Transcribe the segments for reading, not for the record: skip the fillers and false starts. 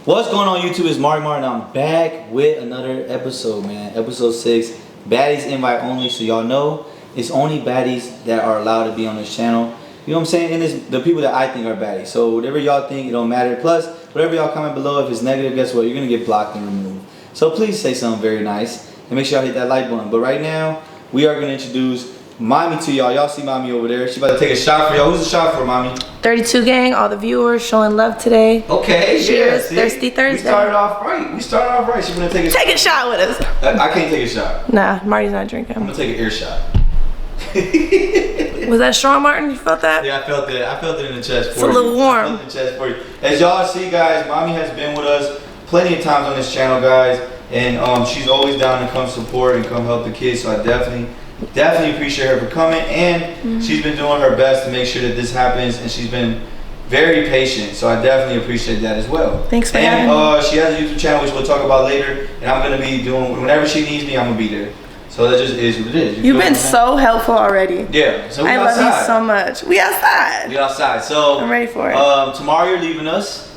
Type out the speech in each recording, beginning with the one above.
What's going on YouTube? It's MARTYMAR and I'm back with another episode, man. Episode 6. Baddies invite only, so y'all know it's only baddies that are allowed to be on this channel. You know what I'm saying? And it's the people that I think are baddies. So whatever y'all think, it don't matter. Plus, whatever y'all comment below, if it's negative, guess what? You're gonna get blocked and removed. So please say something very nice and make sure y'all hit that like button. But right now, we are gonna introduce Mami to y'all. Y'all see Mami over there. She about to take a shot for y'all. Who's the shot for, Mami? 32 gang, all the viewers showing love today. Okay, cheers. Yeah, Thirsty Thursday. We started off right. She's gonna take a Take a shot with us. I can't take a shot. Nah, Marty's not drinking. I'm gonna take an ear shot. Was that strong, Martin? You felt that? Yeah, I felt it. I felt it in the chest for you. It's a little warm. I felt it in the chest for you. As y'all see, guys, Mami has been with us plenty of times on this channel, guys, and she's always down to come support and come help the kids. So I definitely appreciate her for coming, and she's been doing her best to make sure that this happens, and she's been very patient. So I definitely appreciate that as well. Thanks for having me. She has a YouTube channel, which we'll talk about later, and I'm gonna be doing whenever she needs me. I'm gonna be there. So that just is what it is. You've been so helpful already. Yeah. So we I outside. love you so much. We outside. We outside. So I'm ready for it. Tomorrow you're leaving us.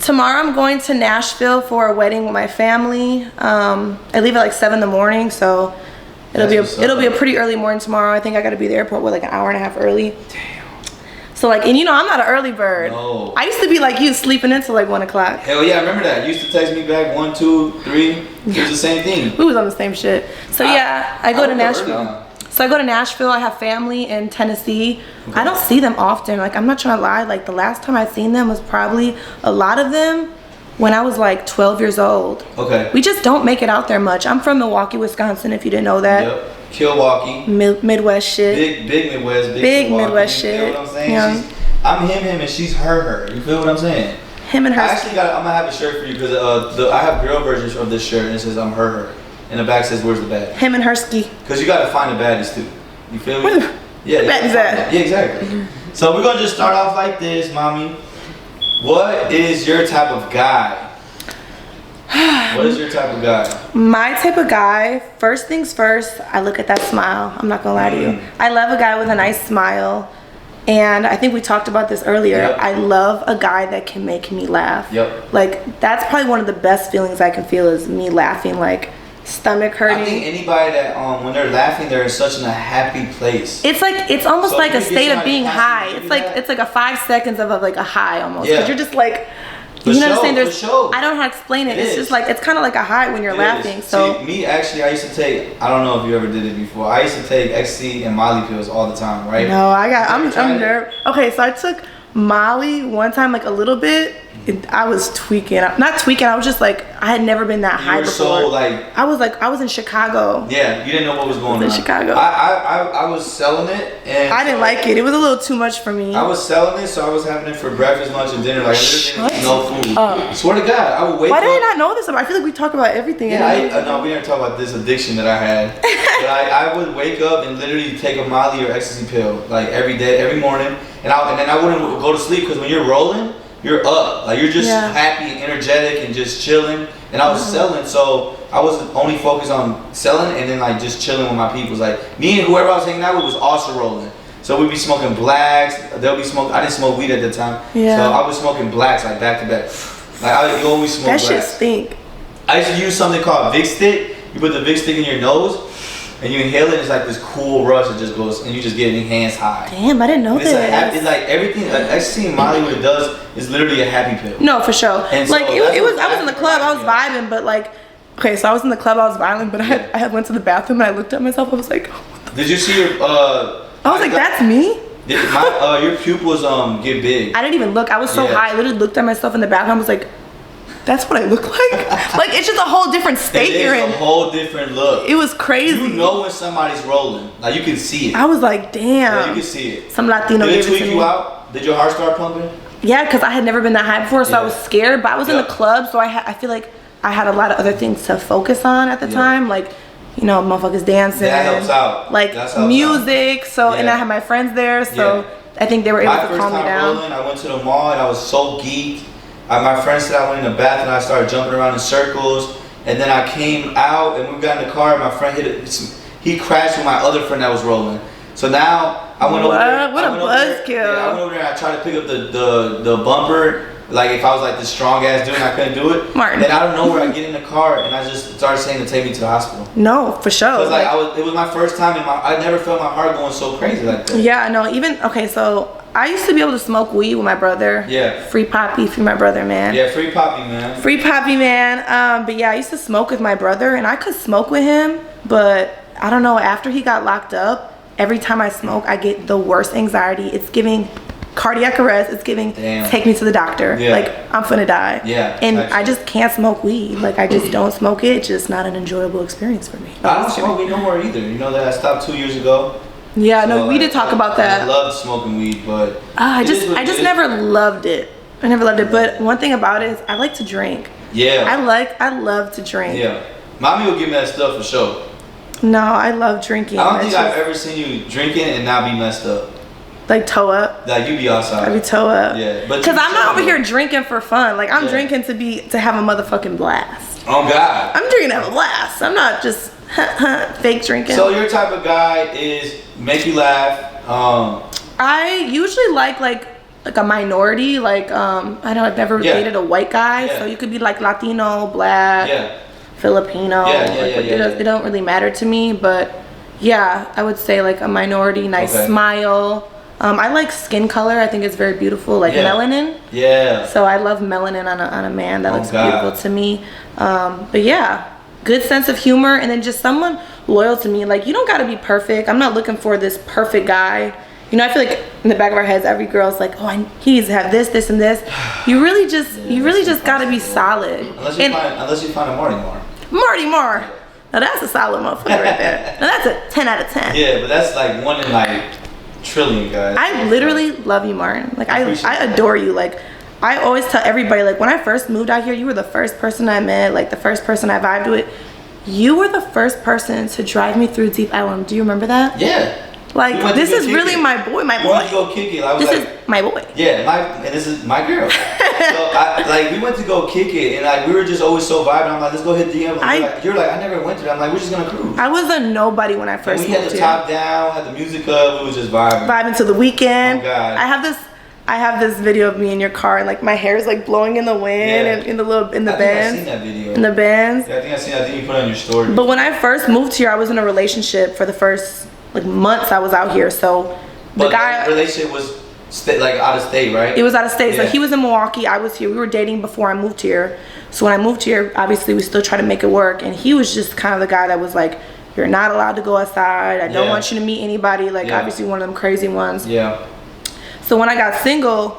Tomorrow I'm going to Nashville for a wedding with my family. I leave at like 7 in the morning, so it'll be a pretty early morning tomorrow. I think I got to be at the airport with like an hour and a half early. Damn. So like, and you know, I'm not an early bird. No. I used to be like you, sleeping until like 1 o'clock. Hell yeah, I remember that. You used to text me back 1, 2, 3. It was the same thing. We was on the same shit. So yeah, I go to Nashville. So I go to Nashville. I have family in Tennessee. Okay. I don't see them often. Like, I'm not trying to lie. Like, the last time I seen them was probably a lot of them when I was like 12 years old. Okay. We just don't make it out there much. I'm from Milwaukee, Wisconsin, if you didn't know that. Yep. Milwaukee. Midwest shit. Big Midwest. Big Midwest shit. You feel what I'm saying? Yeah. I'm him, and she's her. You feel what I'm saying? Him and her. I'm gonna have a shirt for you because I have girl versions of this shirt, and it says I'm her. And the back says, where's the bad? Him and Hersky. Because you gotta find the baddies too. You feel me? Yeah. Baddies at? Yeah, exactly. So we're gonna just start off like this, Mami. What is your type of guy? What is your type of guy? My type of guy, first things first, I look at that smile. I'm not gonna lie to you. I love a guy with a nice smile. And I think we talked about this earlier. Yep. I love a guy that can make me laugh. Yep. Like, that's probably one of the best feelings I can feel is me laughing, like stomach hurting. I think anybody that when they're laughing, they're in such a happy place. It's like, it's almost like a state of being high. It's like a 5 seconds of like a high almost. Because you're just like, you know what I'm saying? I don't know how to explain it. It's just like, it's kind of like a high when you're laughing. So me, actually, I used to take, I don't know if you ever did it before. I used to take ecstasy and Molly pills all the time, right? No, I'm nervous. Okay, so I took Molly one time, like a little bit. I was tweaking. Not tweaking, I was just like, I had never been that high before. So like, I was in Chicago. Yeah, you didn't know what was going on. In Chicago. I was selling it, and I didn't like it. It was a little too much for me. I was selling it, so I was having it for breakfast, lunch, and dinner. Like, no food. I swear to God, I would wake up. Why did I not know this? I feel like we talk about everything. Yeah, no, we didn't talk about this addiction that I had. But I would wake up and literally take a Molly or ecstasy pill, like every day, every morning, and then I wouldn't go to sleep because when you're rolling, you're up, like you're just happy and energetic and just chilling. And I was selling, so I was only focused on selling and then like just chilling with my people. Like me and whoever I was hanging out with was also rolling. So we'd be smoking blacks. They'll be smoking. I didn't smoke weed at the time, so I was smoking blacks like back to back. Like I always smoke blacks. That shit stink. I used to use something called Vic Stick. You put the Vic Stick in your nose. And you inhale it, it's like this cool rush that just goes, and you just get enhanced high. Damn, I didn't know that. It's like everything, like ecstasy and Molly, what it does is literally a happy pill. No, for sure. And like, so I was in the club, I was vibing, but like, okay, so I was in the club, I was vibing, but I went to the bathroom and I looked at myself, I was like, oh, did you see your, I was like, that's me? Your pupils get big. I didn't even look, I was so high, I literally looked at myself in the bathroom, I was like, that's what I look like? Like, it's just a whole different state you're in. It's a whole different look. It was crazy. You know when somebody's rolling. Like, you can see it. I was like, damn. Yeah, you can see it. Some Latino gave it to me. Did it tweak you out? Did your heart start pumping? Yeah, because I had never been that high before, so I was scared. But I was in the club, so I feel like I had a lot of other things to focus on at the time. Like, you know, motherfuckers dancing. That helps out. Like, music. So, and I had my friends there, so I think they were able to calm me down. Rolling, I went to the mall, and I was so geeked. My friend said I went in the bathroom and I started jumping around in circles, and then I came out and we got in the car and my friend he crashed with my other friend that was rolling. So now I went over there. What a buzzkill. I went over there and I tried to pick up the bumper like if I was like this strong ass dude and I couldn't do it, Martin. then out of nowhere I get in the car and I just started saying to take me to the hospital. No, for sure. Cause like it was my first time and I never felt my heart going so crazy like that. Yeah, no, even okay. So I used to be able to smoke weed with my brother. Yeah. Free poppy, free my brother, man. Yeah, free poppy, man. Free poppy, man. But yeah, I used to smoke with my brother, and I could smoke with him, but I don't know. After he got locked up, every time I smoke, I get the worst anxiety. It's giving cardiac arrest. It's giving take me to the doctor. Yeah. Like I'm finna die. Yeah. And actually. I just can't smoke weed. Like I just don't smoke it. It's just not an enjoyable experience for me. I don't smoke weed no more either. You know that I stopped 2 years ago. Yeah, so, no, we did talk about that. I loved smoking weed, but I just never loved it. I never loved it. But one thing about it is I like to drink. Yeah. I love to drink. Yeah. Mommy will give me that stuff for sure. No, I love drinking. I don't think I've ever seen you drinking and not be messed up. Like toe up. Like you be outside. I be toe up. Yeah, but because I'm not over here drinking for fun. Like I'm drinking to have a motherfucking blast. Oh God. I'm drinking to have a blast. I'm not just fake drinking. So your type of guy is make you laugh. I usually like a minority. Like I've never dated a white guy, so you could be like Latino, black, Filipino. It don't really matter to me, but yeah, I would say like a minority, nice smile. I like skin color. I think it's very beautiful, like melanin. Yeah. So I love melanin on a man. That looks beautiful to me. But yeah, good sense of humor, and then just someone loyal to me. Like you don't gotta be perfect. I'm not looking for this perfect guy. You know, I feel like in the back of our heads, every girl's like, oh, he needs to have this, this, and this. You really just gotta be solid. Unless you find a MARTYMAR. MARTYMAR. Now that's a solid motherfucker right there. Now that's a 10 out of 10. Yeah, but that's like 1 in like trillion, guys. I literally love you, Martin. Like I adore you. Like I always tell everybody, like when I first moved out here, you were the first person I met, like the first person I vibed with. You were the first person to drive me through Deep Ellum. Do you remember that? Yeah. Like this is really my boy, my boy. We went to go kick it. I was this like, is my boy. Yeah, and this is my girl. So we went to go kick it, and like we were just always so vibing. I'm like, let's go hit DM. You're like, I never went to that. I'm like, we're just gonna cruise. I was a nobody when I first moved here. We had the top down, had the music up. We was just vibing to the weekend. Oh God. I have this video of me in your car, and like my hair is like blowing in the wind and in the bands. I seen that video. In the bands. Yeah, I think you put it on your story. But when I first moved here, I was in a relationship for the first like months I was out here. So the guy relationship was out of state, right? It was out of state. Yeah. So he was in Milwaukee, I was here. We were dating before I moved here. So when I moved here, obviously we still try to make it work, and he was just kind of the guy that was like, you're not allowed to go outside. I don't want you to meet anybody, like obviously one of them crazy ones. Yeah. So when I got single,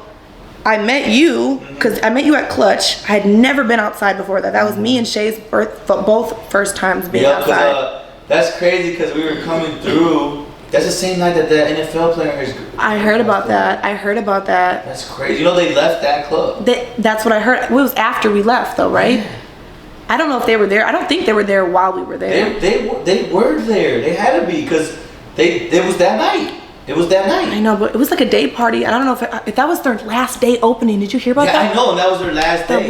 I met you because I met you at Clutch. I had never been outside before that. That was me and Shay's both first times being outside. That's crazy because we were coming through. That's the same night that the NFL player is. I heard about that. That's crazy. You know they left that club. That's what I heard. It was after we left though, right? Yeah. I don't know if they were there. I don't think they were there while we were there. They were there. They had to be because it was that night. It was that night. I know, but it was like a day party. I don't know if that was their last day opening. Did you hear about that? Yeah, I know. And that was their last day.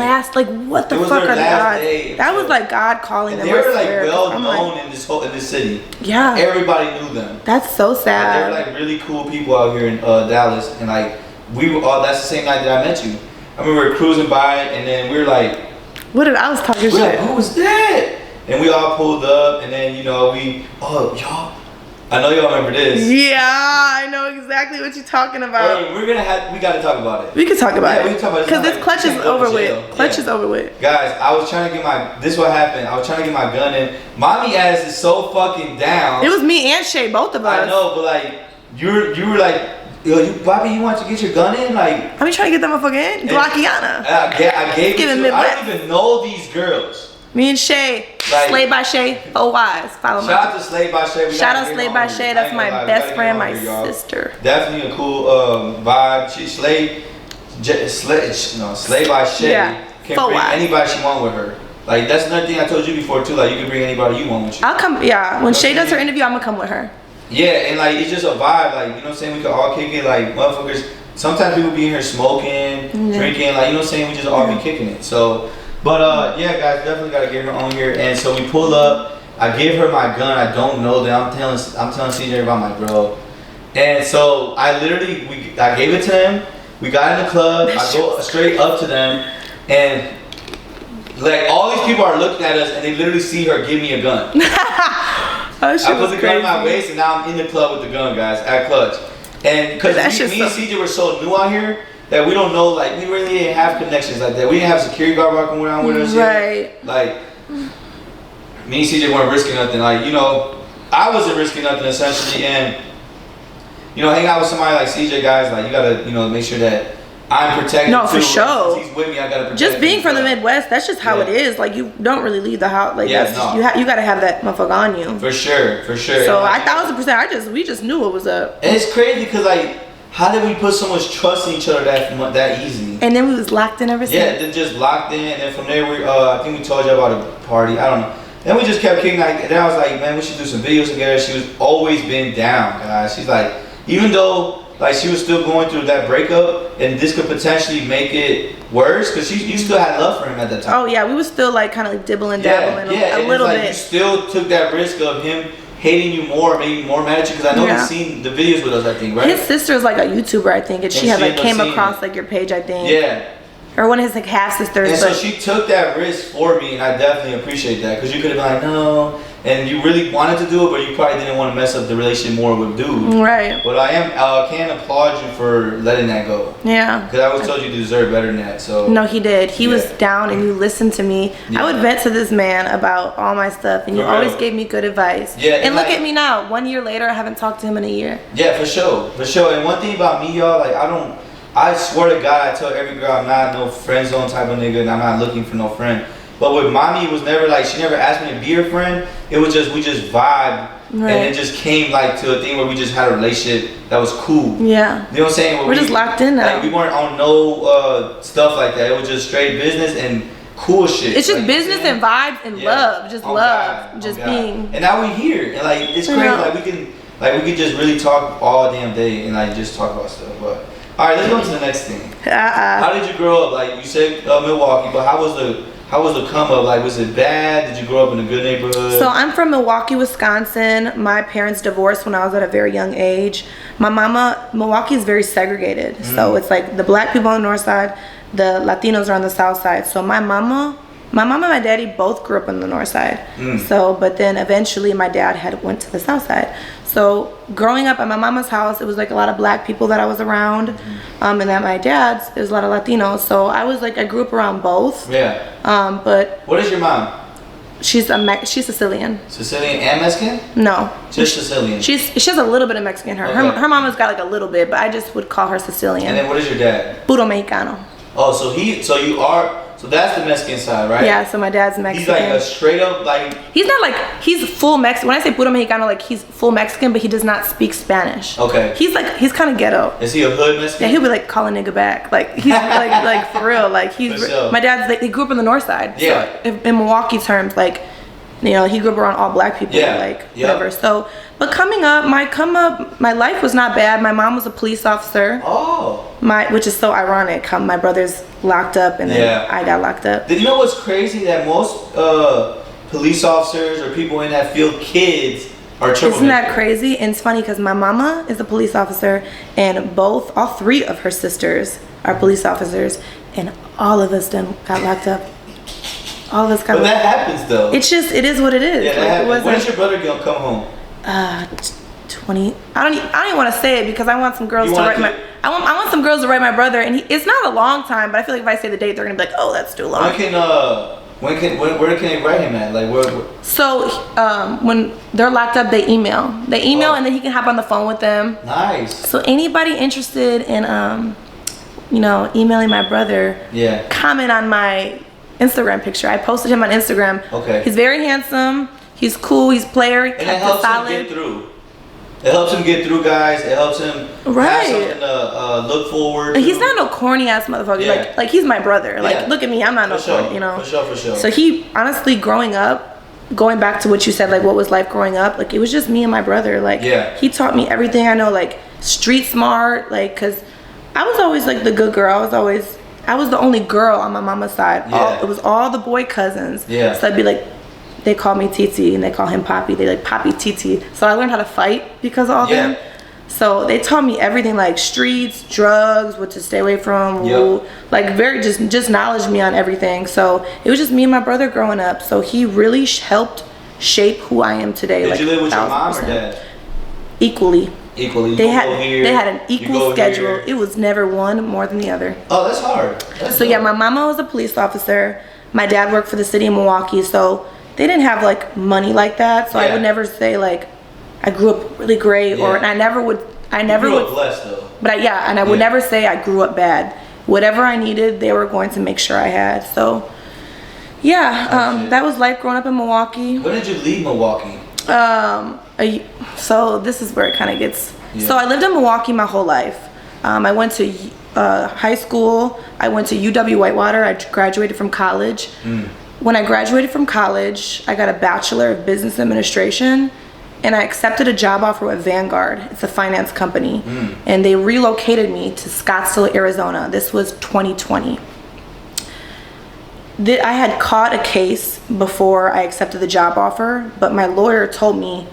What the fuck are the odds? That was like God calling them. They were like well known in this city. Yeah. Everybody knew them. That's so sad. They were like really cool people out here in Dallas, and like we were all. That's the same night that I met you. I remember we were cruising by, and then we were like, "What did I was talking shit? Like, who was that?" And we all pulled up, and then y'all. I know y'all remember this. Yeah, I know exactly what you're talking about. Hey, we gotta talk about it. We can talk about it. We can talk about it. Because this Clutch is over with. Clutch is over with. Guys, I was trying to get this is what happened. I was trying to get my gun in. Mommy ass is so fucking down. It was me and Shay, both of us. I know, but like, you were like, yo, Bobby, you want to get your gun in? Like, I'm trying to get that motherfucker in. Glockiana. I gave it to I don't even know these girls. Me and Shay, Slay by Shay, Wise. Follow me. Shout out to Slay by Shay. Shout out Slay by Shay. That's my best friend, my sister. Definitely a cool vibe. Slay by Shay can bring anybody she want with her. Like that's another thing I told you before too. Like you can bring anybody you want with you. I'll come. Yeah, when Shay does her interview, I'm gonna come with her. Yeah, and like it's just a vibe. Like you know what I'm saying. We could all kick it. Like motherfuckers. Sometimes people be in here smoking, drinking. Like you know what I'm saying. We just all be kicking it. So. But yeah, guys, definitely gotta get her on here. And so we pull up. I give her my gun. I don't know that. I'm telling CJ about my bro. And so I gave it to him. We got in the club. I go straight up to them, and like all these people are looking at us, and they literally see her give me a gun. I put the gun in my waist, and now I'm in the club with the gun, guys, at Clutch. And because me and CJ were so new out here that we don't know, like, we really didn't have connections like that. We didn't have security guard walking around with us. Right. Yet. Like, me and CJ weren't risking nothing. Like, you know, I wasn't risking nothing essentially, and you know, hang out with somebody like CJ, guys, like, you gotta, you know, make sure that I'm protected. No, for sure. Since he's with me, I gotta protect just being him. From the Midwest, that's just how it is. Like, you don't really leave the house. Like, that's just, you gotta have that motherfucker on you. For sure, for sure. So like, 1000%, we just knew it was up. And it's crazy because, like, how did we put so much trust in each other that easy? And then we was locked in ever since. Yeah, then just locked in, and then from there we, I think we told you about a party. I don't know. Then we just kept kicking. Like, then I was like, man, we should do some videos together. She was always been down, guys. She's like, even though like she was still going through that breakup, and this could potentially make it worse, because you still had love for him at that time. Oh yeah, we was still like kind of like dibbling, dabbling a little bit. You still took that risk of him hating you more, maybe more mad at you, because I know you've seen the videos with us, I think, right? His sister's like a YouTuber, I think, and she had like came across like your page, I think. Yeah. Or one of his like half sisters. And so she took that risk for me, and I definitely appreciate that, because you could have been like, no, and you really wanted to do it, but you probably didn't want to mess up the relationship more with dude. Right. But I can applaud you for letting that go. Yeah. Because I always told you deserve better than that. So. No, he did. He was down, and you listened to me. Yeah. I would vent to this man about all my stuff, and you always gave me good advice. Yeah. And look at me now. 1 year later, I haven't talked to him in a year. Yeah, for sure, for sure. And one thing about me, y'all, like I swear to God, I tell every girl I'm not no friend zone type of nigga, and I'm not looking for no friend. But with Mami, it was never like, she never asked me to be her friend. It was just, we just vibed. Right. And it just came like to a thing where we just had a relationship that was cool. Yeah. You know what I'm saying? We're just locked in now. Like, we weren't on no stuff like that. It was just straight business and cool shit. It's just like, business and vibes and love. Just love. God. Just being. And now we here. And like, it's crazy. Like we can just really talk all damn day and like just talk about stuff. But all right, let's go to the next thing. How did you grow up? Like you said, Milwaukee, but how was the come up? Like, was it bad? Did you grow up in a good neighborhood? So I'm from Milwaukee, Wisconsin. My parents divorced when I was at a very young age. Milwaukee is very segregated. So it's like the black people on the north side, the Latinos are on the south side. So my mama and my daddy both grew up on the north side. So, but then eventually my dad went to the south side. So growing up at my mama's house, it was like a lot of black people that I was around. And at my dad's, there was a lot of Latinos. So I grew up around both. Yeah. But what is your mom? She's Sicilian. Sicilian and Mexican? No. Just Sicilian. She has a little bit of Mexican in her. Okay. Her mama's got like a little bit, but I just would call her Sicilian. And then what is your dad? Puro Mexicano. Oh, so that's the Mexican side, right? Yeah, so my dad's Mexican. He's like a straight up, like... He's full Mexican. When I say puro Mexicano, like he's full Mexican, but he does not speak Spanish. Okay. He's kind of ghetto. Is he a hood Mexican? Yeah, he'll be like, call a nigga back. Like, he's like for real. Like, my dad's, like, he grew up on the north side. Yeah. So in Milwaukee terms, like, you know, he grew up around all black people, whatever. So, but my life was not bad. My mom was a police officer. Oh. Which is so ironic. My brother's locked up and then I got locked up. Did you know what's crazy? That most police officers or people in that field, kids, are troublemakers. Isn't that crazy? And it's funny because my mama is a police officer, and all three of her sisters are police officers, and all of us got locked up. All of us got. But that happens though. It is what it is. Yeah, that happens. When is your brother gonna come home? 20. I don't even want to say it because I want some girls to write my. I want some girls to write my brother, and it's not a long time, but I feel like if I say the date, they're gonna be like, oh, that's too long. Where can they write him at? Like where? So when they're locked up, they email, and then he can hop on the phone with them. Nice. So anybody interested in emailing my brother? Yeah. Comment on my Instagram picture. I posted him on Instagram. Okay. He's very handsome. He's cool. He's player. And it helps him get through. It helps him get through, guys. It helps him have something to look forward to. He's not no corny ass motherfucker. Yeah. Like he's my brother. Like look at me. I'm not no corny. You know. For sure. So he honestly, growing up, going back to what you said, like what was life growing up? Like it was just me and my brother. Like he taught me everything I know. Like street smart. Like because I was always like the good girl. I was the only girl on my mama's side. It was all the boy cousins. Yeah. So I'd be like, they call me Titi and they call him Poppy. They like Poppy Titi. So I learned how to fight because of all them. So they taught me everything, like streets, drugs, what to stay away from, like very just knowledge me on everything. So it was just me and my brother growing up. So he really helped shape who I am today. Did like, you live with your mom or dad? Equally. They had an equal schedule. It was never one more than the other. Oh, that's hard. So yeah, my mama was a police officer. My dad worked for the city of Milwaukee, so they didn't have like money like that. So I would never say like I grew up really great, or and I never would. I never would. Blessed though. But I would never say I grew up bad. Whatever I needed, they were going to make sure I had. So yeah, that was life growing up in Milwaukee. When did you leave Milwaukee? So this is where it kind of gets. So I lived in Milwaukee my whole life. I went to high school. I went to UW Whitewater. I graduated from college. When I graduated from college, I got a Bachelor of Business Administration, and I accepted a job offer with Vanguard. It's a finance company, and they relocated me to Scottsdale, Arizona. This was 2020. I had caught a case before I accepted the job offer, but my lawyer told me,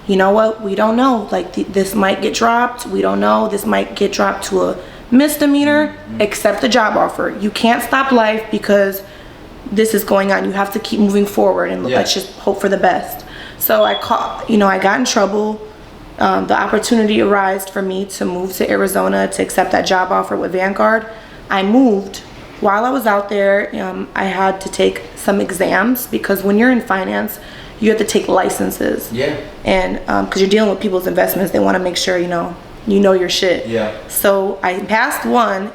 you know what, we don't know, like this might get dropped, we don't know, this might get dropped to a misdemeanor. Accept the job offer. You can't stop life because this is going on. You have to keep moving forward, and let's just hope for the best. So I got in trouble. The opportunity arose for me to move to Arizona to accept that job offer with Vanguard. I moved. While I was out there, I had to take some exams, because when you're in finance, you have to take licenses. And because you're dealing with people's investments, they want to make sure you know your shit. So I passed one.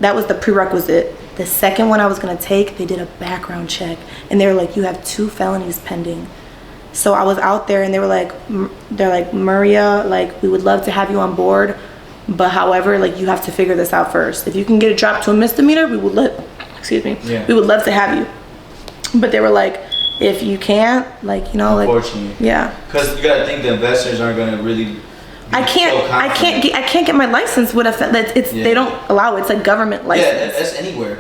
That was the prerequisite. The second one I was gonna take, they did a background check, and they were like, "You have 2 felonies pending." So I was out there, and they're like, "Maria, like we would love to have you on board, but however, like you have to figure this out first. If you can get it dropped to a misdemeanor, we would love to have you." But they were like, if you can't, like, unfortunately. Because you gotta think the investors aren't gonna really. I can't get my license with they don't allow it. It's a government license. Yeah, that's anywhere.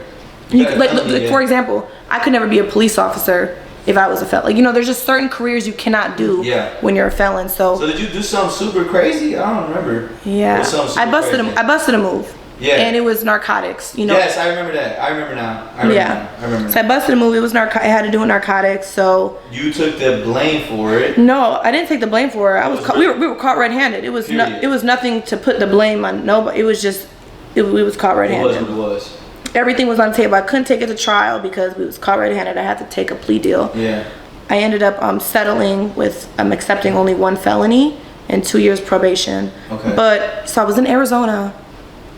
For example, I could never be a police officer if I was a felon. Like, there's just certain careers you cannot do when you're a felon. So did you do something super crazy? I don't remember. Yeah, I busted a move. Yeah. And it was narcotics, Yes, I remember that. I remember now. I remember. So I busted a move. It was I had to do with narcotics. So you took the blame for it? No, I didn't take the blame for it. We were caught red-handed. It was it was nothing to put the blame on nobody. It was just we was caught red-handed. It was. Everything was on the table. I couldn't take it to trial because we was caught red-handed. I had to take a plea deal. Yeah. I ended up settling with accepting only 1 felony and 2 years probation. Okay. But so I was in Arizona.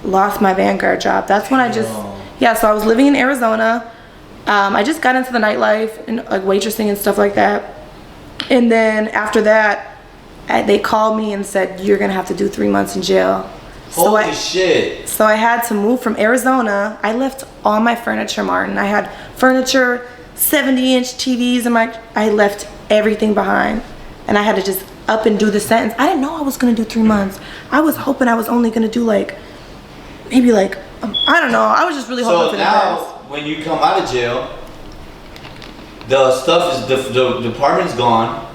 Lost my Vanguard job. That's when I just so I was living in Arizona. I just got into the nightlife and like waitressing and stuff like that, and then after that they called me and said, you're gonna have to do 3 months in jail. Holy shit. So I had to move from Arizona. I left all my furniture, Martin. I had furniture, 70-inch TVs, and I left everything behind, and I had to just up and do the sentence. I didn't know I was gonna do 3 months. I was hoping I was only gonna do maybe I don't know. I was just really hoping for the best. So now, when you come out of jail, the stuff is the apartment's gone.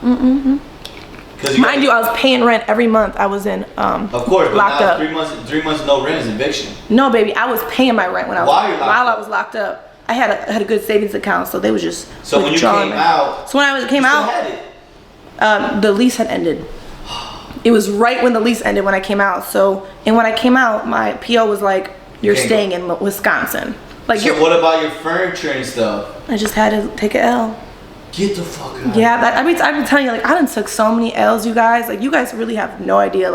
Mind you, I was paying rent every month. I was in of course, but locked now up. 3 months no rent is eviction. No, baby, I was paying my rent while I was locked up. I had a good savings account, so they was just so when you came out. So when I came out, the lease had ended. It was right when the lease ended when I came out. And when I came out, my PO was like, "You're staying in Wisconsin." So what about your furniture and stuff? I just had to take an L. Get the fuck out. Yeah, I've been telling you, I done took so many L's, you guys. You guys really have no idea.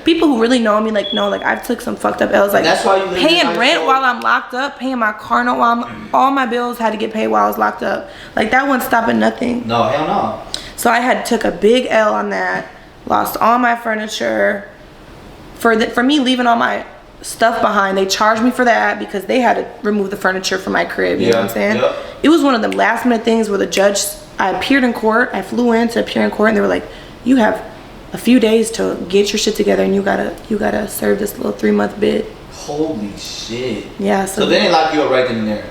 People who really know me, know, I've took some fucked up L's. That's why you paying rent while I'm locked up, paying my car note while all my bills had to get paid while I was locked up. That wasn't stopping nothing. No, hell no. So I took a big L on that. Lost all my furniture. For me leaving all my stuff behind, they charged me for that because they had to remove the furniture from my crib. You know what I'm saying? Yep. It was one of the last minute things where the judge, I appeared in court. I flew in to appear in court, and they were like, "You have a few days to get your shit together, and you gotta serve this little 3 month bid." Holy shit. Yeah. So they didn't lock you up right then and there.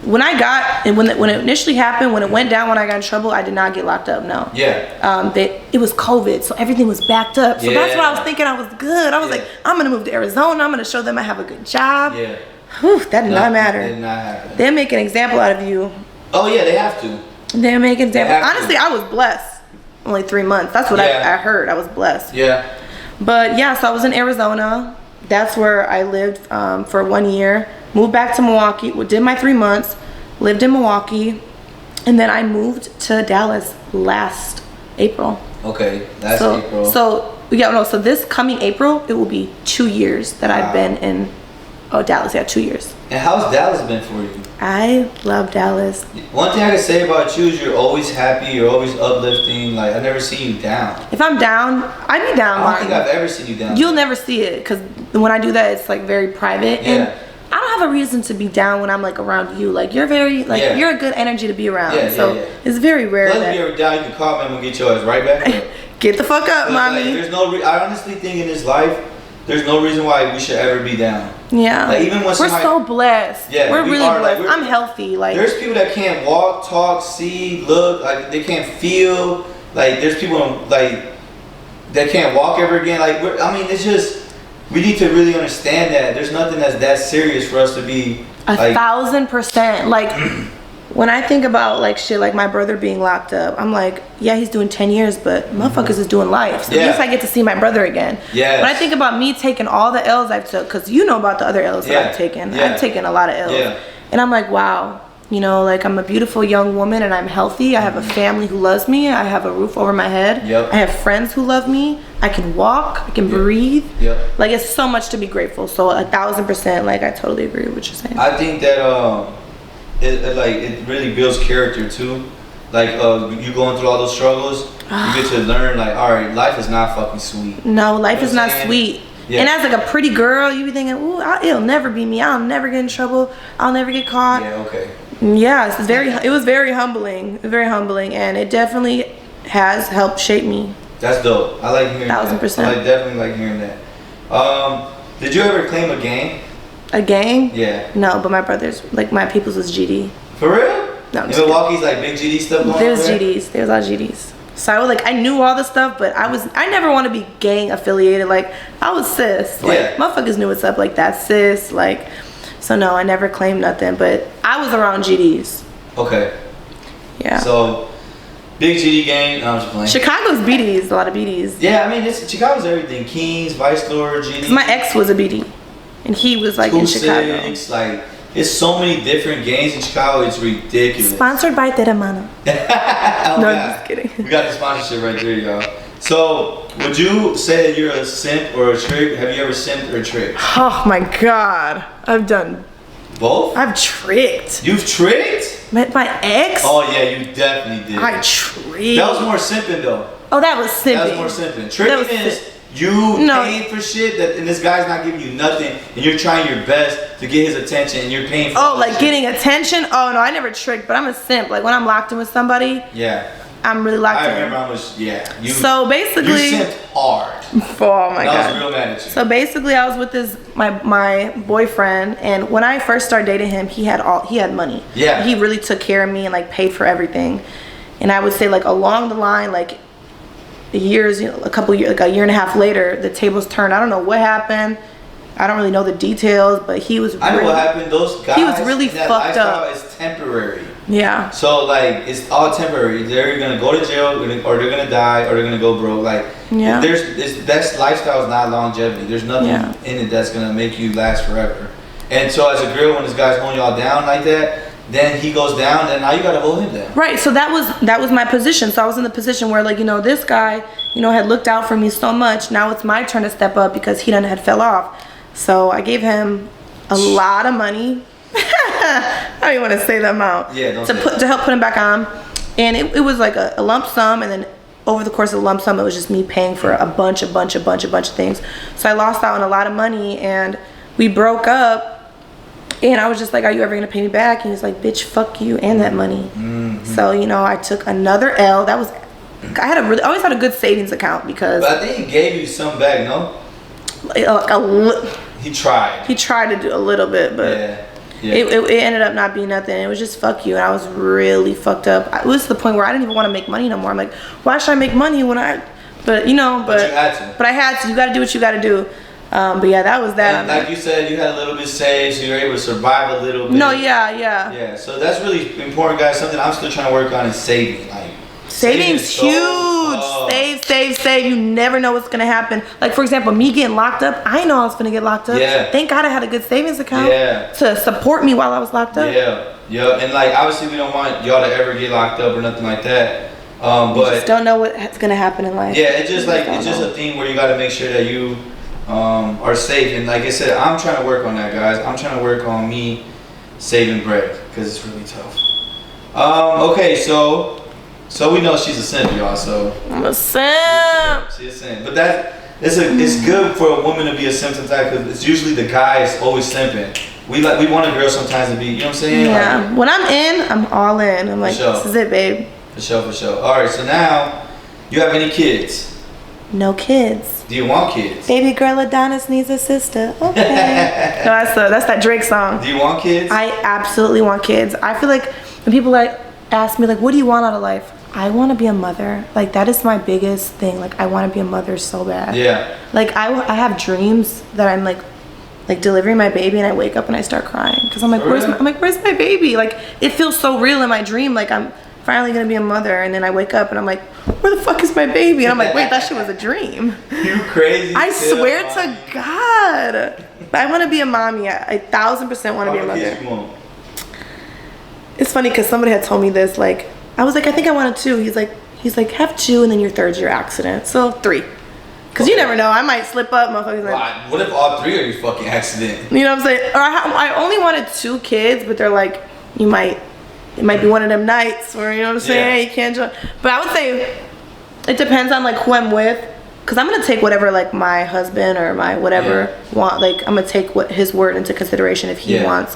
when I got, and when it initially happened, when it went down, when I got in trouble, I did not get locked up, no. Yeah. It was COVID, so everything was backed up. So that's what I was thinking. I was good. I was like, I'm gonna move to Arizona. I'm gonna show them I have a good job. Yeah. Whew, that did not matter. Did not happen. They make an example out of you. Oh yeah, they have to. They make an example. Honestly, I was blessed. Only 3 months. That's what I heard. I was blessed. Yeah. But yeah, so I was in Arizona. That's where I lived for 1 year. Moved back to Milwaukee. Did my 3 months. Lived in Milwaukee. And then I moved to Dallas last April. Okay, last April. So this coming April, it will be 2 years that I've been in Dallas. Yeah, 2 years. And how's Dallas been for you? I love Dallas. One thing I can say about you is you're always happy. You're always uplifting. Like, I never see you down. If I'm down, I be down. I don't think I've ever seen you down. You'll never see it because when I do that, it's like very private. Yeah. And I don't have a reason to be down when I'm like around you. Like you're very you're a good energy to be around. It's very rare. Let me ever down. You can call me and we'll get your ass right back. Get the fuck up, mommy. Like, there's no. I honestly think in this life, there's no reason why we should ever be down. Yeah. Like even when we're so blessed. Yeah, we're really blessed. Like, I'm healthy. Like there's people that can't walk, talk, see, look. Like they can't feel. Like there's people like that can't walk ever again. Like it's just. We need to really understand that there's nothing that's that serious for us to be 1,000%. Like when I think about like shit like my brother being locked up, I'm like, yeah, he's doing 10 years, but motherfuckers is doing life. So at least I get to see my brother again. Yeah. When I think about me taking all the L's I've took, because you know about the other L's that I've taken. I've taken a lot of L's. Yeah. And I'm like, wow. You know, like I'm a beautiful young woman and I'm healthy. I have a family who loves me. I have a roof over my head. Yep. I have friends who love me. I can walk. I can breathe. Yep. Like it's so much to be grateful. So 1,000%, like I totally agree with what you're saying. I think that it really builds character too. Like you going through all those struggles, you get to learn like, all right, life is not fucking sweet. No, life is not sweet. Yeah. And as like a pretty girl, you be thinking, ooh, it'll never be me. I'll never get in trouble. I'll never get caught. Yeah, okay. Yeah, it was very humbling. Very humbling, and it definitely has helped shape me. That's dope. I like hearing 1,000%. that. I definitely like hearing that. Did you ever claim a gang? A gang? Yeah. No, but my brothers, like my people's was GD. For real? No. In Milwaukee's like big GD stuff going on? There's GDs. There's a lot of GDs. So I was like, I knew all the stuff, but I never want to be gang affiliated. Like I was cis. Like motherfuckers knew what's up. Like that cis. Like, so no, I never claimed nothing. But I was around GDs. Okay. Yeah. So big GD gang. No, I'm just playing. Chicago's BDs. A lot of BDs. Yeah, I mean, Chicago's everything. Kings, Vice Lord, GD. My ex was a BD, and he was like in Chicago. 2-6, like. It's so many different gangs in Chicago, it's ridiculous. Sponsored by Teramano. No, I'm just kidding. We got the sponsorship right there, y'all. So, would you say that you're a simp or a trick? Have you ever simped or tricked? Oh my God. I've done both? I've tricked. You've tricked? Met my ex? Oh yeah, you definitely did. I tricked. That was more simping though. Oh, that was simping. That was more simping. Tricking is you paying for shit and this guy's not giving you nothing and you're trying your best to get his attention and you're paying for like getting attention? Oh no, I never tricked, but I'm a simp. Like when I'm locked in with somebody, I'm really locked in. I remember I was, so basically, you simped hard. Oh my God. I was real mad at you. So basically I was with my boyfriend, and when I first started dating him, he had money. Yeah. He really took care of me and like paid for everything. And I would say like along the line, like years, like a year and a half later, the tables turned. I don't know what happened. I don't really know the details, but he was. I know what happened. Those guys. He was really fucked up. It's temporary. Yeah. So like it's all temporary. They're gonna go to jail, or they're gonna die, or they're gonna go broke. Like that lifestyle is not longevity. There's nothing in it that's gonna make you last forever. And so as a girl, when this guy's holding y'all down like that, then he goes down, and now you gotta hold him down. Right. So that was my position. So I was in the position where like this guy had looked out for me so much. Now it's my turn to step up because he had fell off. So I gave him a lot of money. I don't even want to say the amount. Yeah, to help put him back on. And it was like a lump sum, and then over the course of the lump sum, it was just me paying for a bunch of things. So I lost out on a lot of money, and we broke up. And I was just like, are you ever gonna pay me back? And he was like, bitch, fuck you and that money. Mm-hmm. So I took another L. I always had a good savings account because. But I think he gave you some back, no? He tried. He tried to do a little bit, but It ended up not being nothing. It was just fuck you, and I was really fucked up. It was to the point where I didn't even want to make money no more. I'm like, why should I make money when I? But you know, but you had to. But I had to. You got to do what you got to do. But yeah, that was that. And like you said, you had a little bit saved, so you were able to survive a little bit. No, yeah. Yeah, so that's really important, guys. Something I'm still trying to work on is saving. Like saving's huge. Save. You never know what's gonna happen. Like for example, me getting locked up. I know I was gonna get locked up. Yeah. Thank God I had a good savings account. To support me while I was locked up. Yeah. And like obviously we don't want y'all to ever get locked up or nothing like that. But you just don't know what's gonna happen in life. Yeah, it's just a thing where you got to make sure that you are safe. And like I said, I'm trying to work on that, guys. I'm trying to work on me saving bread because it's really tough. Okay, so we know she's a simp, y'all. So I'm a simp. She's a simp, but it's good for a woman to be a simp sometimes because it's usually the guys always simping. We want a girl sometimes to be, you know what I'm saying? Yeah. Like, when I'm in, I'm all in. I'm like, this is it, babe. For sure. All right, so now you have any kids? No kids. Do you want kids? Baby girl Adonis needs a sister. Okay. No, that's that Drake song. Do you want kids? I absolutely want kids. I feel like when people ask me what do you want out of life? I want to be a mother. Like that is my biggest thing. Like I want to be a mother so bad. Yeah. Like I have dreams that I'm like delivering my baby and I wake up and I start crying because I'm like, where's my baby? Like it feels so real in my dream. Like I'm finally gonna be a mother, and then I wake up and I'm like, where the fuck is my baby? And I'm like, wait, that shit was a dream. You crazy. I swear to God. I want to be a mommy. I 1,000% want to be a mother. It's funny because somebody had told me this. Like I was like, I think I wanted 2. He's like, have 2 and then your 3rd's your accident. So 3. Because you never know. I might slip up, motherfuckers. Like, what if all 3 are your fucking accident? You know what I'm saying? Or I only wanted 2 kids, but they're like, it might be one of them nights where, you know what I'm saying? You can't join. But I would say it depends on who I'm with. Because I'm going to take whatever my husband or my whatever want. Like I'm going to take his word into consideration if he wants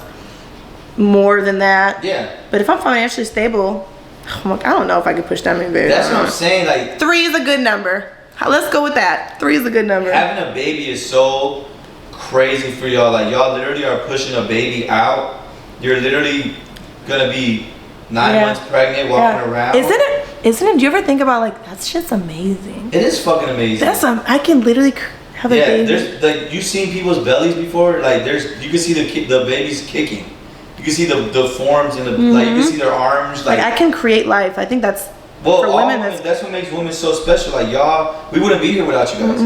more than that. Yeah. But if I'm financially stable, I'm like, I don't know if I could push that many babies. That's what I'm saying. Like 3 is a good number. Let's go with that. 3 is a good number. Having a baby is so crazy for y'all. Like y'all literally are pushing a baby out. You're literally gonna be 9 months pregnant, walking around. Isn't it? Do you ever think about that shit's amazing? It is fucking amazing. I can literally have a baby. There's you've seen people's bellies before. Like you can see the babies kicking. You can see the forms and you can see their arms. Like I can create life. I think that's for women. That's what makes women so special. Like y'all, we wouldn't be here without you guys.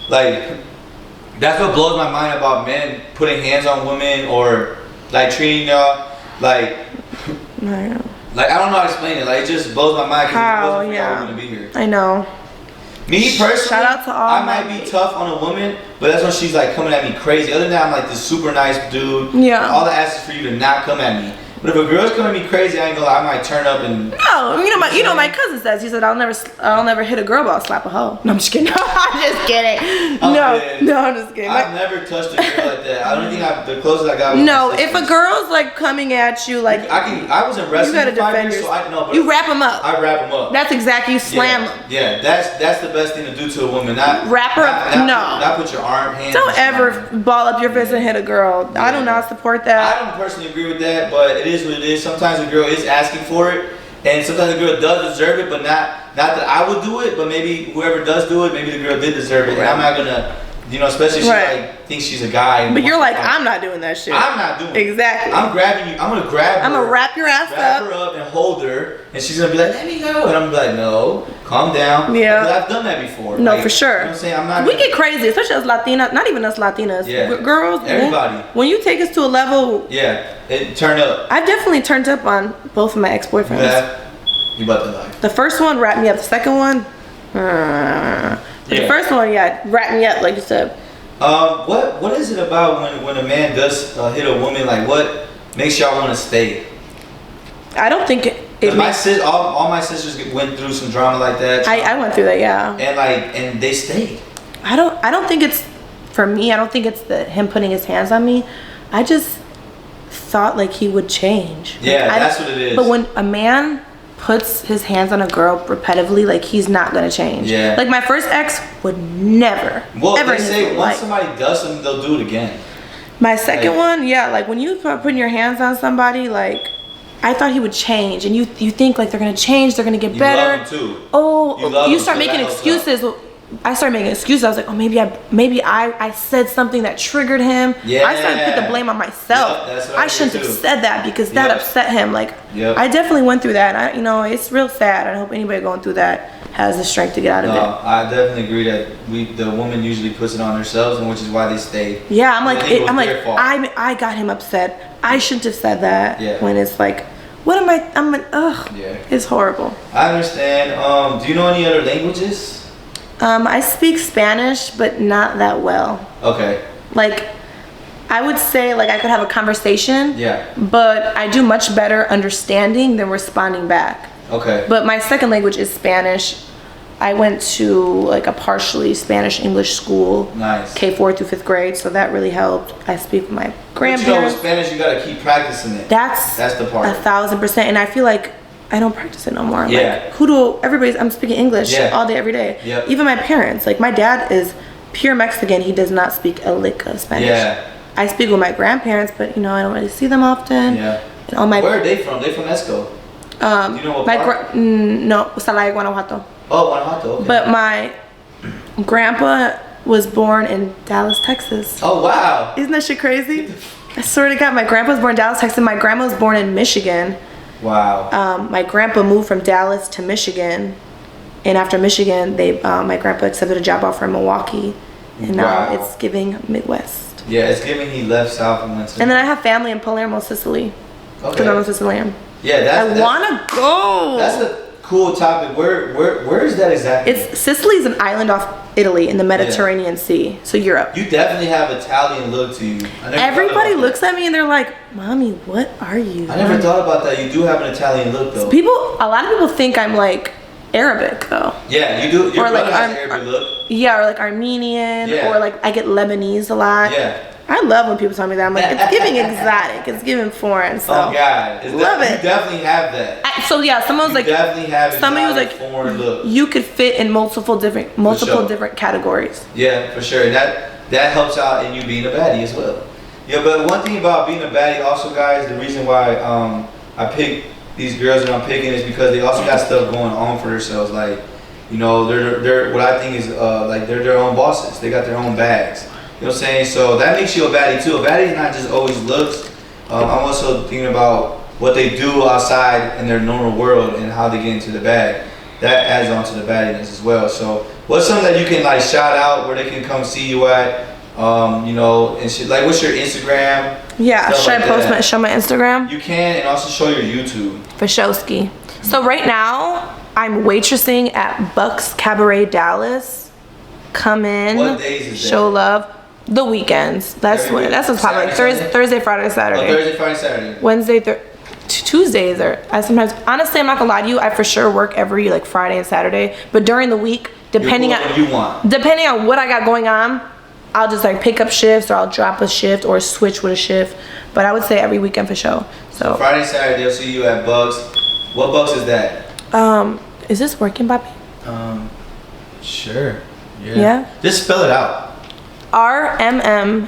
Like that's what blows my mind about men putting hands on women or treating y'all like. Like I don't know how to explain it. Like it just blows my mind because it wasn't for y'all to be here. I know. Me personally, shout out to all I might be tough on a woman, but that's when she's coming at me crazy. Other than that, I'm this super nice dude. Yeah. All I ask is for you to not come at me. But if a girl's coming at me crazy, I ain't gonna lie, I might turn up and. No, my cousin says. He said I'll never hit a girl, but I'll slap a hoe. No, I'm just kidding. I'm just kidding. No, I'm just kidding. I've never touched a girl like that. I don't think the closest I got was. No, if a girl's coming at you I was in wrestling. You gotta defend yourself. You wrap them up. I wrap them up. That's exactly, you slam them. Yeah, that's the best thing to do to a woman. Not wrap her up. Not put your hands. Don't ever ball up your fist and hit a girl. Yeah. I do not support that. I don't personally agree with that, but it is what it is. Sometimes a girl is asking for it, and sometimes a girl does deserve it, but not that I would do it, but maybe whoever does do it, maybe the girl did deserve it. And I'm not gonna, especially if she thinks she's a guy. But you're I'm not doing that shit. I'm not doing it. Exactly. I'm grabbing you. I'm gonna grab her. I'm gonna wrap your ass wrap her up and hold her, and she's gonna be like, let me go. And I'm gonna be like, no, calm down. Yeah. Because I've done that before. No, for sure. You know what I'm saying? I'm not. We get crazy, especially as Latinas. Not even us Latinas. Yeah. Girls. Everybody. When you take us to a level. Yeah. It turned up. I've definitely turned up on both of my ex-boyfriends. Yeah. You about to lie. The first one wrapped me up. The second one, the first one, wrapped me up, like you said. What is it about when a man does hit a woman? Like, what makes y'all want to stay? I don't think it makes. All my sisters went through some drama like that. I went through that, yeah. And they stayed. I don't think it's for me. I don't think it's him putting his hands on me. I just thought he would change. Yeah, that's what it is. But when a man puts his hands on a girl repetitively, he's not gonna change. Yeah. My first ex would never. Well, ever they say once somebody does something, they'll do it again. My second one, yeah, like when you start putting your hands on somebody, like I thought he would change, and you think like they're gonna change, they're gonna get better. You love him too. Oh, you start making excuses. I started making excuses. I was like, oh, maybe I said something that triggered him. Yeah. I started to put the blame on myself. Yep, that's what I shouldn't have said that because that upset him. Like, I definitely went through that. You know, it's real sad. I hope anybody going through that has the strength to get out of it. I definitely agree that the woman usually puts it on herself, and which is why they stay. Yeah, I got him upset. I shouldn't have said that. Yeah. When it's like, what am I? Yeah. It's horrible. I understand. Do you know any other languages? I speak Spanish, but not that well. Okay. Like, I would say like I could have a conversation. Yeah. But I do much better understanding than responding back. Okay. But my second language is Spanish. I went to like a partially Spanish-English school. Nice. K4 through 5th grade, so that really helped. I speak with my grandparents. But you know, with Spanish, you gotta keep practicing it. That's the part. 1,000%, and I feel like I don't practice it no more. Yeah. Like, I'm speaking English all day, every day. Yep. Even my parents, like my dad is pure Mexican. He does not speak a lick of Spanish. Yeah. I speak with my grandparents, but you know, I don't really see them often. Yeah. And where are they from? They from Esco. Do you know what part? No, Salaya, Guanajuato. Oh, Guanajuato, okay. But my grandpa was born in Dallas, Texas. Oh, wow. Isn't that shit crazy? I swear to God, my grandpa was born in Dallas, Texas. My grandma was born in Michigan. Wow. My grandpa moved from Dallas to Michigan, and after Michigan, my grandpa accepted a job offer in Milwaukee, and now it's giving Midwest. Yeah, it's giving he left South and went to. And then I have family in Palermo, Sicily. Okay. Because I'm a Sicilian. Yeah, I wanna go. That's a cool topic. Where is that exactly? Sicily is an island off Italy in the Mediterranean Sea, so Europe. You definitely have Italian look to you. Everybody looks at me and they're like, "Mommy, what are you?" I never thought about that. You do have an Italian look though. A lot of people think I'm like Arabic though. Yeah, you do. Your or brother like has Arabic look. Yeah, or like Armenian, or like I get Lebanese a lot. Yeah. I love when people tell me that. I'm like, it's giving exotic, it's giving foreign. So. Oh God, love it. You definitely have that. Someone was like, definitely have somebody was like, foreign look. You could fit in multiple different categories. Yeah, for sure. That helps out in you being a baddie as well. Yeah, but one thing about being a baddie, also, guys, the reason why I pick these girls that I'm picking is because they also got stuff going on for themselves. Like, you know, they're what I think is like they're their own bosses. They got their own bags. You know what I'm saying? So that makes you a baddie too. A baddie is not just always looks. I'm also thinking about what they do outside in their normal world and how they get into the bag. That adds on to the baddiness as well. So what's something that you can like shout out where they can come see you at? You know, and shit. Like, what's your Instagram? Yeah, should I show my Instagram? You can, and also show your YouTube. Fashowski. So right now, I'm waitressing at Buck's Cabaret Dallas. Come in. What days is that? Show love. The weekends. That's what's popular. Like Thursday, Friday, Saturday. Oh, Thursday, Friday, Saturday. Wednesday, Tuesdays are. I sometimes, honestly, I'm not gonna lie to you. I for sure work every like Friday and Saturday. But during the week, depending on what I got going on, I'll just like pick up shifts, or I'll drop a shift, or switch with a shift. But I would say every weekend for sure. So Friday, Saturday, they'll see you at Bucks. What Bucks is that? Is this working, Bobby? Sure. Yeah. Just spell it out. RMMAMII.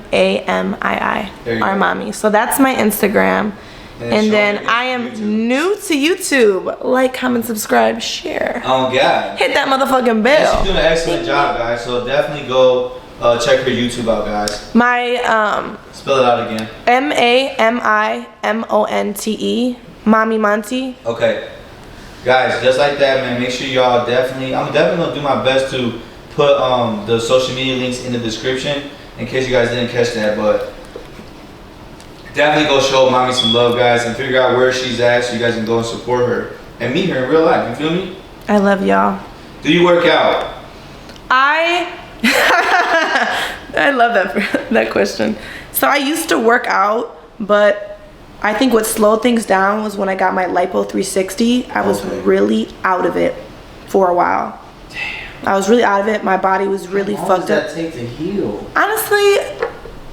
Mami. So that's my Instagram. And then I am new to YouTube. Like, comment, subscribe, share. Oh God. Hit that motherfucking bell. She's doing an excellent job, guys. So definitely go check her YouTube out, guys. My spell it out again. MAMIMONTE. Mami Monty. Okay. Guys, just like that, man. Make sure y'all I'm definitely gonna do my best to put the social media links in the description in case you guys didn't catch that, but definitely go show Mami some love, guys, and figure out where she's at so you guys can go and support her and meet her in real life. You feel me? I love y'all. Do you work out? I love that question. So I used to work out, but I think what slowed things down was when I got my Lipo 360. I was really out of it for a while. Damn. I was really out of it. My body was really fucked up. How long does that take to heal? Honestly,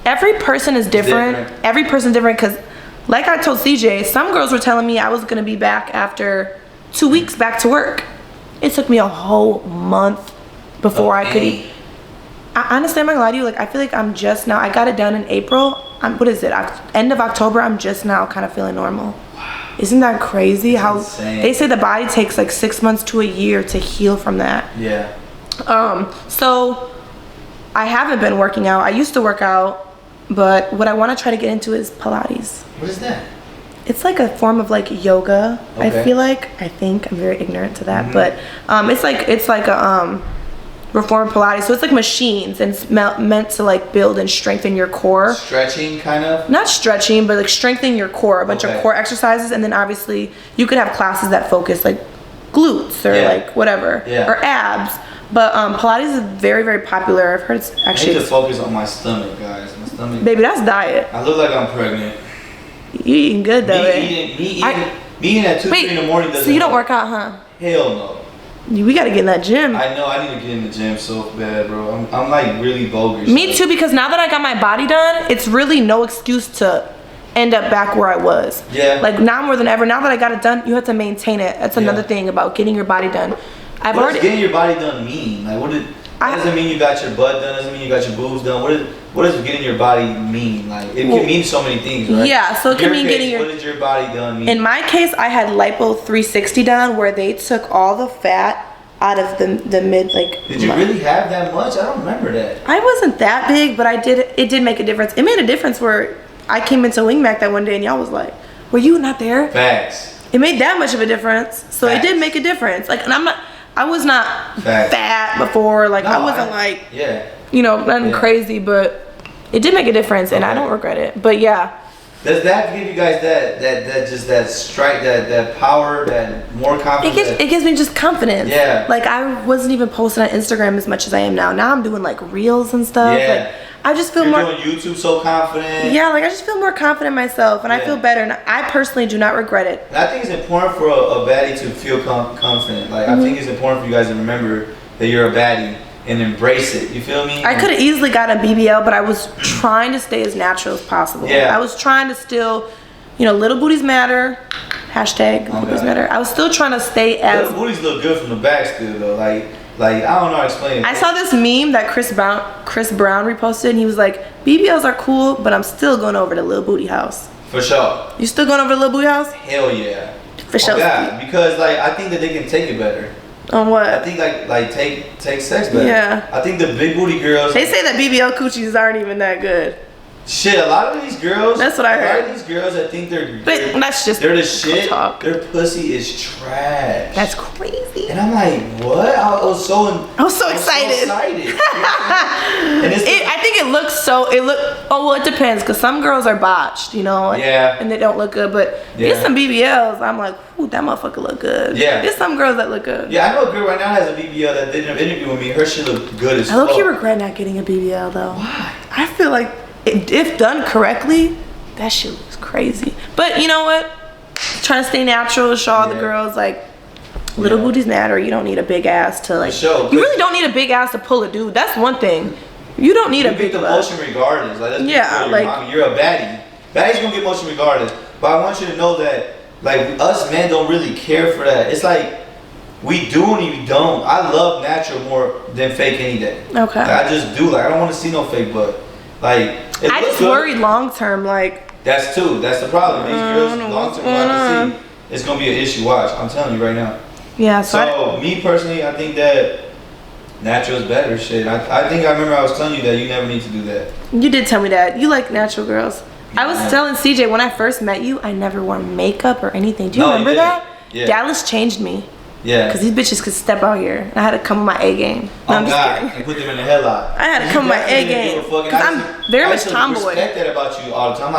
every person is different. Every person's different because, like I told CJ, some girls were telling me I was going to be back after 2 weeks back to work. It took me a whole month before I could eat. Honestly, I'm not gonna lie to you. Like, I feel like I'm just now. I got it done in April. what is it? End of October, I'm just now kind of feeling normal. Wow. Isn't that crazy? That's how insane. They say the body takes like 6 months to a year to heal from that. Yeah. So I haven't been working out. I used to work out, but what I want to try to get into is Pilates. What is that? It's like a form of like yoga. Okay. I think I'm very ignorant to that, but it's like a reform Pilates. So it's like machines, and it's meant to like build and strengthen your core. Stretching, kind of. Not stretching, but like strengthening your core. A bunch of core exercises, and then obviously you could have classes that focus like glutes or like whatever or abs. But Pilates is very, very popular. I've heard it's actually. I need to focus on my stomach, guys. My stomach. Baby, that's diet. I look like I'm pregnant. You eating good though. Me eating at 2, 3 in the morning doesn't. So you don't work out, huh? Hell no. We gotta get in that gym. I know, I need to get in the gym so bad, bro. I'm like really bogus. Me too, because now that I got my body done, it's really no excuse to end up back where I was. Yeah. Like now more than ever, now that I got it done, you have to maintain it. That's another thing about getting your body done. What does getting your body done mean? Like that doesn't mean you got your butt done, doesn't mean you got your boobs done. What does getting your body mean? Like it can mean so many things, right? Yeah, so it can mean getting your. What did your body done mean? In my case, I had Lipo 360 done, where they took all the fat out of the mid like. Did you really have that much? I don't remember that. I wasn't that big, but it did make a difference. It made a difference where I came into Wing Mac that one day and y'all was like, "Were you not there?" Facts. It made that much of a difference, so Facts. It did make a difference. Like, and I was not fat before. Like, I wasn't nothing crazy, but it did make a difference, and I don't regret it. But yeah. Does that give you guys that strike, that power, that more confidence? It gives me just confidence. Yeah. Like, I wasn't even posting on Instagram as much as I am now. Now I'm doing like reels and stuff. Yeah. Like, I just feel You're more. doing YouTube so confident. Yeah, like I just feel more confident in myself, and I feel better. And I personally do not regret it. And I think it's important for a baddie to feel confident. Like I think it's important for you guys to remember that you're a baddie and embrace it. You feel me? I could have easily gotten a BBL, but I was trying to stay as natural as possible. Yeah. I was trying to still, little booties matter. Hashtag little booties matter. I was still trying to stay as. Little booties look good from the back still though. Like I don't know how to explain it. I saw this meme that Chris Brown reposted, and he was like, BBLs are cool, but I'm still going over to Lil Booty House. For sure. You still going over to Lil Booty House? Hell yeah. For sure. Yeah, because like I think that they can take it better. On what? I think like take sex better. Yeah. I think the big booty girls. They say that BBL coochies aren't even that good. Shit, a lot of these girls. That's what I heard. A lot of these girls, I think they're that's just they're the shit. Talk. Their pussy is trash. That's crazy. And I'm like, what? I was so excited. And I think it looks so. Oh well, it depends, because some girls are botched, Yeah. And they don't look good. But there's some BBLs. I'm like, ooh, that motherfucker look good. Yeah. There's some girls that look good. Yeah, I know a girl right now has a BBL that did an interview with me. Her shit look good as fuck. I low-key regret not getting a BBL though. Why? I feel like if done correctly, that shit looks crazy. But you know what? Trying to stay natural, show all the girls like little booties matter. You don't need a big ass to like. Sure, you really don't need a big ass to pull a dude. That's one thing. You don't need a big the butt. motion regardless. Like, like you're a baddie. Baddies gonna get motion regardless. But I want you to know that like us men don't really care for that. It's like we do and we don't. I love natural more than fake any day. Okay. Like, I just do. Like I don't want to see no fake butt. Like I just worry long term. Like that's the problem. These girls long term want to see. It's gonna be an issue. Watch. I'm telling you right now. Yeah. So me personally, I think that natural is better. Shit. I think I remember I was telling you that you never need to do that. You did tell me that. You like natural girls. I was telling CJ when I first met you, I never wore makeup or anything. Do you remember that? Yeah. Dallas changed me. Yeah. Because these bitches could step out here. And I had to come with my A game. No, I'm just kidding. And put them in the headlock. I had to come with my A game. Because I'm very much tomboy. I respect that about you all the time.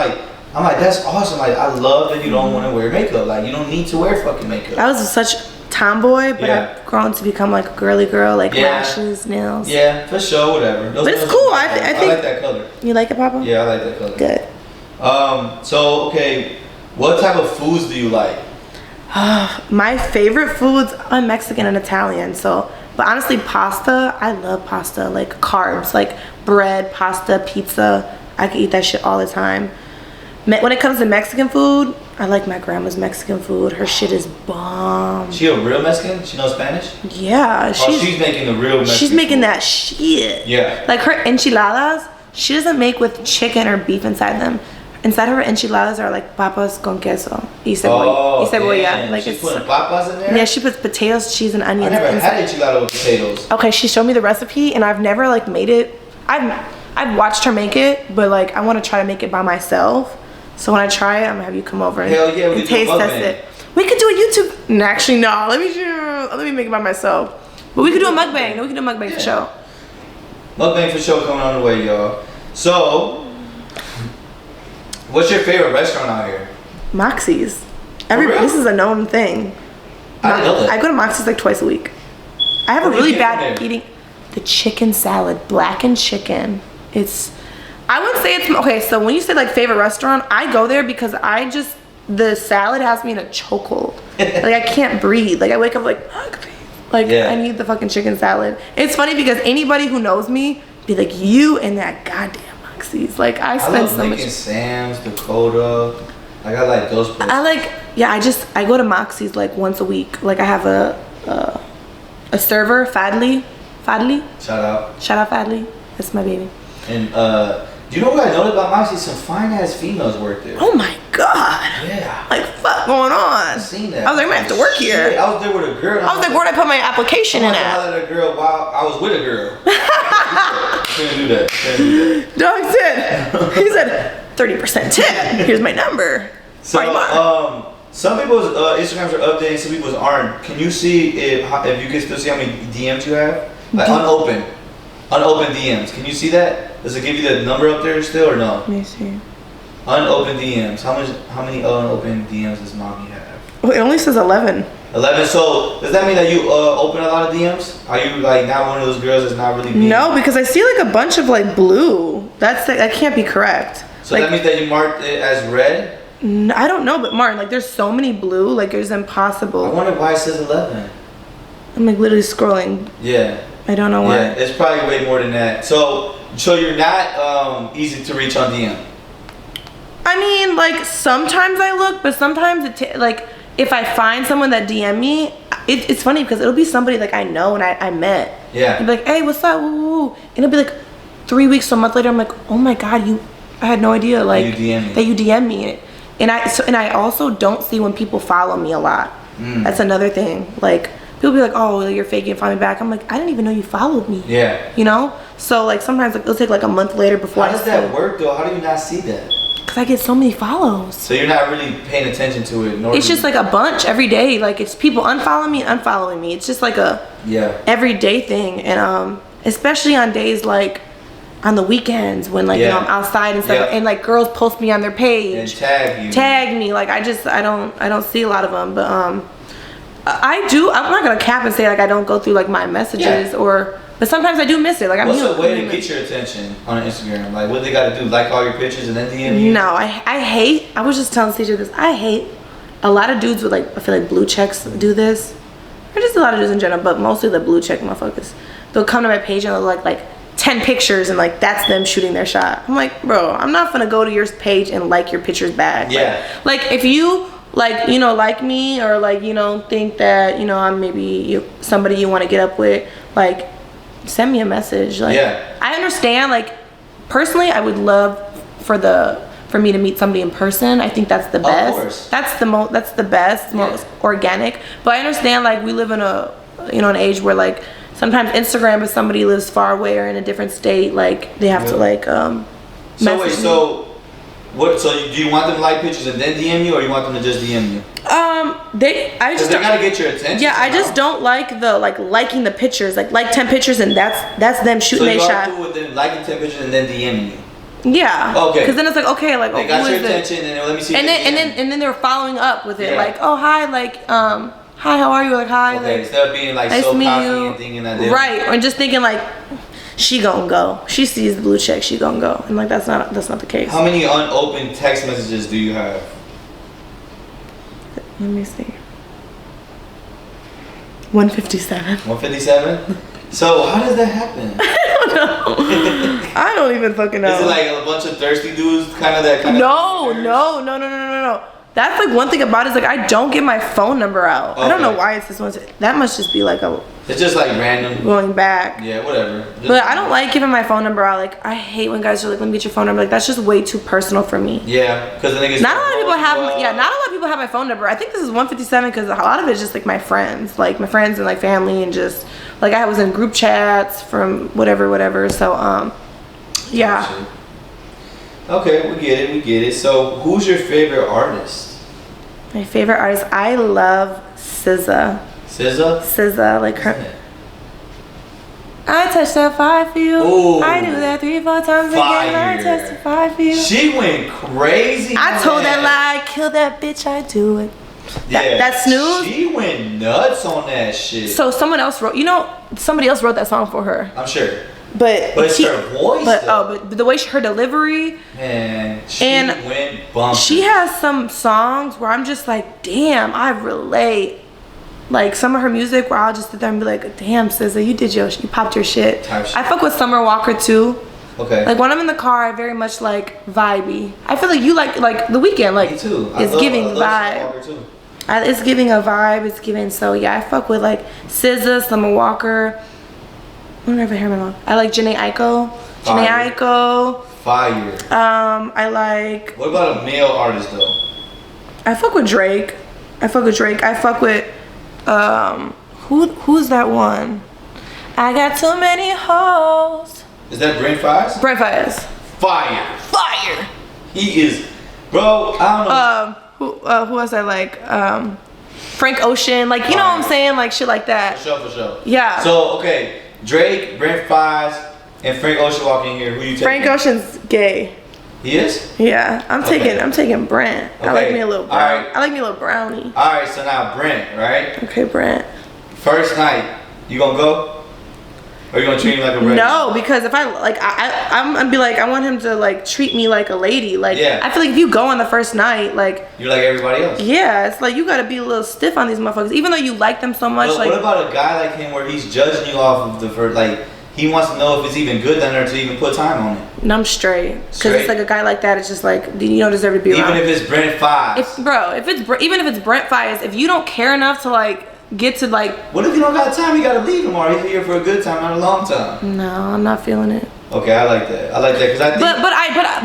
I'm like, that's awesome. Like, I love that you don't want to wear makeup. Like, you don't need to wear fucking makeup. I was such tomboy, but I've grown to become like a girly girl, like lashes, nails. Yeah, for sure, whatever. But it's cool. I think. I like that color. You like it, Papa? Yeah, I like that color. Good. So, okay, what type of foods do you like? My favorite foods, I'm Mexican and Italian, but honestly pasta, I love pasta, like carbs, like bread, pasta, pizza. I could eat that shit all the time. When it comes to Mexican food, I like my grandma's Mexican food. Her shit is bomb. She a real Mexican? She knows Spanish? Yeah. She's making the real Mexican She's making food. that shit. Yeah. Like her enchiladas, she doesn't make with chicken or beef inside them. Inside her enchiladas are like papas con queso y cebolla. Like she's putting papas in there? Yeah, she puts potatoes, cheese, and onions. I never had enchilada with potatoes. Okay, she showed me the recipe, and I've never like made it. I've watched her make it, but like I want to try to make it by myself. So when I try it, I'm gonna have you come over and, and taste test it. We could do a YouTube. No, actually, no. Let me make it by myself. But we could do a mukbang. No, we could do a mukbang for sure. Mukbang for sure coming on the way, y'all. So, what's your favorite restaurant out here? Moxie's. This is a known thing. I know that. I go to Moxie's like twice a week. I have a really bad eating. The chicken salad, blackened chicken. I would say it's okay. So when you say like favorite restaurant, I go there because the salad has me in a chokehold. Like I can't breathe. Like I wake up like I need the fucking chicken salad. It's funny because anybody who knows me be like, you and that goddamn Moxie's. Like I spend so much. Sam's, Dakota. Like I like those places. I go to Moxie's like once a week. Like I have a server, Fadley. Shout out Fadley. That's my baby. And do you know what I noticed about Moxie? Some fine ass females work there. Oh my god. Yeah. Like fuck going on. I've seen that. I was like, I might have to work here. I was there with a girl. I was like, where'd I put my application in at? I a girl while I was with a girl. Couldn't do that. Dog said. He said 30% tip. Here's my number. So some people's Instagrams are updating, some people's aren't. Can you see if you can still see how many DMs you have? Like unopened DMs. Can you see that? Does it give you the number up there still or no? Let me see. Unopened DMs. How many unopened DMs does Mommy have? Well, it only says 11. 11. So does that mean that you open a lot of DMs? Are you like not one of those girls that's not really being... No, because I see like a bunch of like blue. That can't be correct. So like, that means that you marked it as red? I don't know, but Martin, like there's so many blue, like it's impossible. I wonder why it says 11. I'm like literally scrolling. Yeah. I don't know why. Yeah, it's probably way more than that. So you're not easy to reach on DM. I mean, like sometimes I look, but sometimes like if I find someone that DM me, it's funny because it'll be somebody like I know and I met. Yeah. You'd be like, hey, what's up? Woo. And it'll be like 3 weeks, so a month later, I'm like, oh my god, I had no idea like that you DM me. And I also don't see when people follow me a lot. That's another thing. Like people be like, oh, you're faking and follow me back. I'm like, I didn't even know you followed me. Yeah. You know? So like sometimes like, it'll take like a month later before How does that work though? How do you not see that? Because I get so many follows. So you're not really paying attention to it? It's just like a bunch every day. Like it's people unfollowing me and unfollowing me. It's just like a everyday thing. And especially on days like on the weekends when like you know I'm outside and stuff and like girls post me on their page and tag me. Like I don't see a lot of them, but I'm not gonna cap and say like I don't go through like my messages but sometimes I do miss it. Like what's a way to get your attention on Instagram? Like what they gotta do? Like all your pictures and then DM you? No, I hate. I was just telling CJ this. I hate a lot of dudes with like I feel like blue checks do this, or just a lot of dudes in general, but mostly the blue check motherfuckers. They'll come to my page and they'll like 10 pictures and like that's them shooting their shot. I'm like, bro, I'm not gonna go to your page and like your pictures back. Yeah. Like if you like you know like me or like you know think that you know I'm maybe somebody you want to get up with, like send me a message. Like I understand. Like personally, I would love for me to meet somebody in person. I think that's the best. Of course. That's the best, most organic. But I understand like we live in an age where like sometimes Instagram, if somebody lives far away or in a different state, like they have to like So do you want them to like pictures and then DM you, or you want them to just DM you? They gotta get your attention. Yeah, I just don't like the liking the pictures, like 10 pictures and that's them shooting their shot. So you are cool with them liking 10 pictures and then DMing you? Yeah. Okay. Because then it's like okay, like they got your attention and let me see. And then they're following up with it, like oh hi, like hi, how are you? Like hi. Okay, like, instead of being like nice so cocky and thinking that right, and just thinking like she gonna go. She sees the blue check, she gonna go, and like that's not the case. How many unopened text messages do you have? Let me see. 157. 157? So how does that happen? I don't know. I don't even fucking know. Is it like a bunch of thirsty dudes, kind of that kind No. That's like one thing about it is like I don't get my phone number out. Okay. I don't know why it's this one. That must just be like a. It's just like random. Going back. Yeah, whatever. But I don't like giving my phone number out. Like I hate when guys are like, "Let me get your phone number." Like that's just way too personal for me. Yeah, because the niggas. Not a lot of people have. Yeah, not a lot of people have my phone number. I think this is 157 because a lot of it is just like my friends, and like family, and just like I was in group chats from whatever. So yeah. Okay, we get it. So who's your favorite artist? My favorite artist, I love SZA. SZA, like her. I touched that 5 for you. Ooh, I do that 3-4 times again. I testify for you. She went crazy. I told that lie, kill that bitch, I do it. Yeah, that snooze. She went nuts on that shit. So somebody else wrote that song for her. I'm sure. But it's her voice. But the way her delivery. Man, she went bumping. She has some songs where I'm just like, damn, I relate. Like some of her music where I'll just sit there and be like, damn, SZA, you popped your shit. I fuck with Summer Walker too. Okay. Like when I'm in the car, I very much like vibey. I feel like you like The Weeknd. Like me too. It's giving vibe. It's giving a vibe. It's giving. So yeah, I fuck with like SZA, Summer Walker. I don't ever hear my mom. I like Jhené Aiko. Fire. I like. What about a male artist though? I fuck with Drake. I fuck with who's that one? I got too many hoes. Is that Brent Faiyaz? Brent Faiyaz. Fire. He is, bro. I don't know. Who else I like? Frank Ocean. Like you know what I'm saying? Like shit like that. For sure. Yeah. So okay. Drake, Brent Faiyaz, and Frank Ocean walking in here. Who you taking? Frank Ocean's gay. He is? Yeah, I'm taking Brent. Okay. I like me a little brown. Right. I like me a little brownie. All right, so now Brent, right? Okay, Brent. First night, you gonna go? Or you gonna treat him like a regular? No, because if I'm gonna be like, I want him to like treat me like a lady. Like, yeah. I feel like if you go on the first night, like you're like everybody else. Yeah, it's like you gotta be a little stiff on these motherfuckers, even though you like them so much. But like, what about a guy like him where he's judging you off of the first, like he wants to know if it's even good down there to even put time on it? No, I'm straight. Because it's like a guy like that, it's just like you don't deserve to be around. Even if it's Brent Faiyaz. Even if it's Brent Faiyaz, if you don't care enough to like get to like. What if you don't got time? You gotta leave him, or he's here for a good time, not a long time. No, I'm not feeling it. Okay, I like that. Because I think.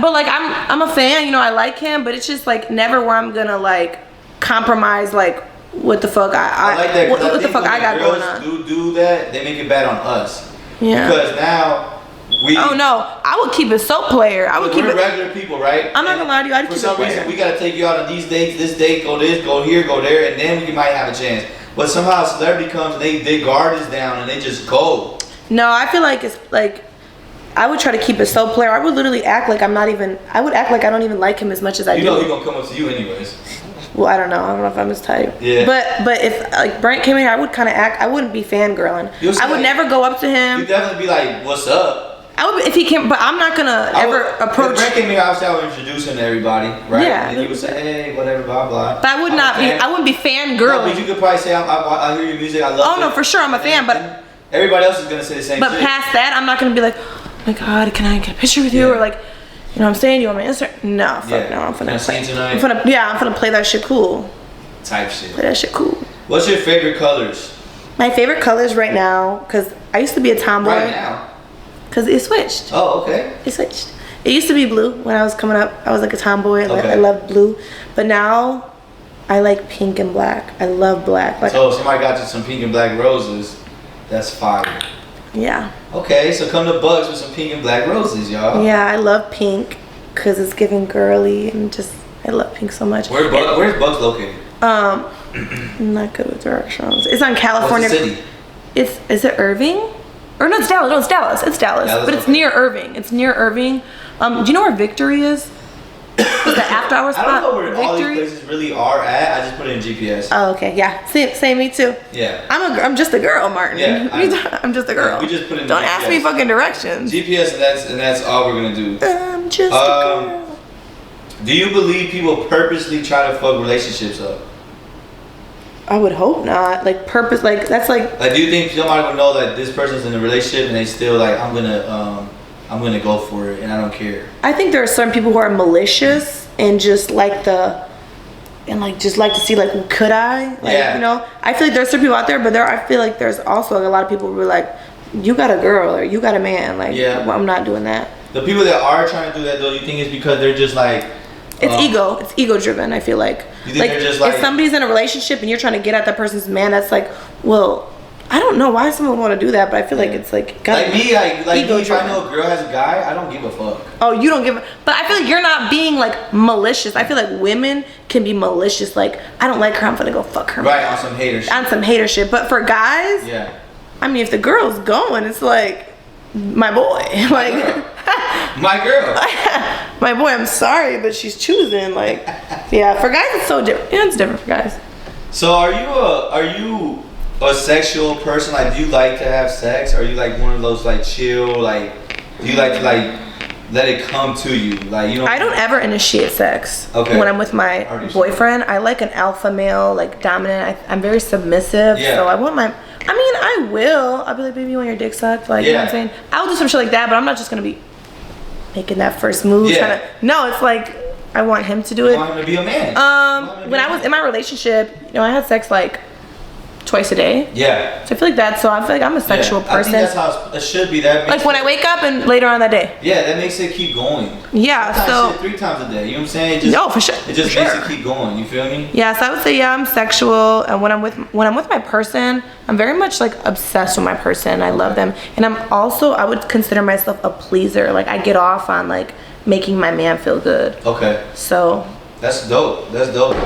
But like I'm a fan. You know, I like him, but it's just like never where I'm gonna like compromise like what the fuck I like that. What the fuck I got going on? Do that, they make it bad on us. Yeah. Because now we. Oh no, I would keep it so player. I would keep it. We're regular people, right? I'm not gonna lie to you. I'd keep it player. For some reason, we gotta take you out on these dates. This date, go this, go here, go there, and then we might have a chance. But somehow a celebrity comes and they guard us down and they just go. No, I feel like it's like I would try to keep it so player. I would literally act like I'm not even. I would act like I don't even like him as much as I do. You know he's gonna come up to you anyways. Well, I don't know if I'm his type. Yeah. But if like Brent came in here, I would kind of act. I wouldn't be fangirling. I would never go up to him. You'd definitely be like, "What's up?" I would if he came, but I'm not gonna ever approach. If Brent came here, obviously I would introduce him to everybody, right? Yeah. And he would say, "Hey, whatever, blah blah." But I would not be. I wouldn't be fangirling. No, but you could probably say, "I hear your music. I love it." Oh no, for sure, I'm a fan. But everybody else is gonna say the same. But past that, I'm not gonna be like, "Oh my God, can I get a picture with you?" Or like, you know what I'm saying? You want my Instagram? No, fuck no. I'm finna play. I'm finna play that shit cool. Type shit. Play that shit cool. What's your favorite colors? My favorite colors right now, cause I used to be a tomboy. Right now. Cause it switched. Oh, okay. It switched. It used to be blue when I was coming up. I was like a tomboy. Okay. I loved blue, but now I like pink and black. I love black. Like, so if somebody got you some pink and black roses, that's fire. Yeah. Okay, so come to Bugs with some pink and black roses, y'all. Yeah, I love pink because it's giving girly and just I love pink so much. Where's Bugs located? I'm not good with directions. It's on California. What's the city? Is it Irving? Or no, it's Dallas. No, it's Dallas. It's Dallas. But it's near Irving. It's near Irving. Do you know where Victory is? It's the after hour spot. I don't know where Victory? all these places really are at. I just put it in GPS. Oh, okay. Yeah. Same me too. Yeah. I'm just a girl, Martin. Yeah. I'm just a girl. We just put it in Don't GPS. ask me fucking directions. GPS and that's all we're gonna do. I'm just a girl. Do you believe people purposely try to fuck relationships up? I would hope not. Like purpose, like that's like. Like, do you think somebody would know that this person's in a relationship and they still like, I'm gonna go for it and I don't care? I think there are certain people who are malicious and just like the and like just like to see like could I like you know, I feel like there's some people out there, but I feel like there's also like a lot of people who are like, you got a girl or you got a man, like well, I'm not doing that. The people that are trying to do that though, you think it's because they're just like it's ego driven. I feel like you think they're just like, if somebody's in a relationship and you're trying to get at that person's man, that's like, well, I don't know why someone would want to do that, but I feel like it's like me, like me, if I know a girl has a guy, I don't give a fuck. Oh, you don't give a, but I feel like you're not being like malicious. I feel like women can be malicious, like I don't like her, I'm gonna go fuck her. Right, on some hater shit. On some hater shit. But for guys, I mean, if the girl's going, it's like my boy, like my girl. My boy, I'm sorry, but she's choosing. Like, yeah, for guys it's so different. Yeah, it's different for guys. So are you a sexual person? Like, do you like to have sex? Are you like one of those like chill, like do you like to like let it come to you? Like, you know, I don't ever initiate sex when I'm with my boyfriend. I like an alpha male, like dominant. I'm very submissive, so I want my, I mean, I'll be like, baby, you want your dick sucked? Like, you know what I'm saying? I'll do some shit like that, but I'm not just gonna be making that first move. No, it's like I want him to do it. You want him to be a man. When I was in my relationship, you know, I had sex like twice a day. Yeah. So I feel like that. So I feel like I'm a sexual person. I think that's how it should be. That like when I wake up and later on that day. Yeah, that makes it keep going. Yeah. Sometimes so 3 times a day. You know what I'm saying? It just, no, for sure. It just makes it keep going. You feel me? Yeah. So I would say I'm sexual, and when I'm with my person, I'm very much like obsessed with my person. I love them, and I would consider myself a pleaser. Like I get off on like making my man feel good. Okay. So. That's dope. That's dope.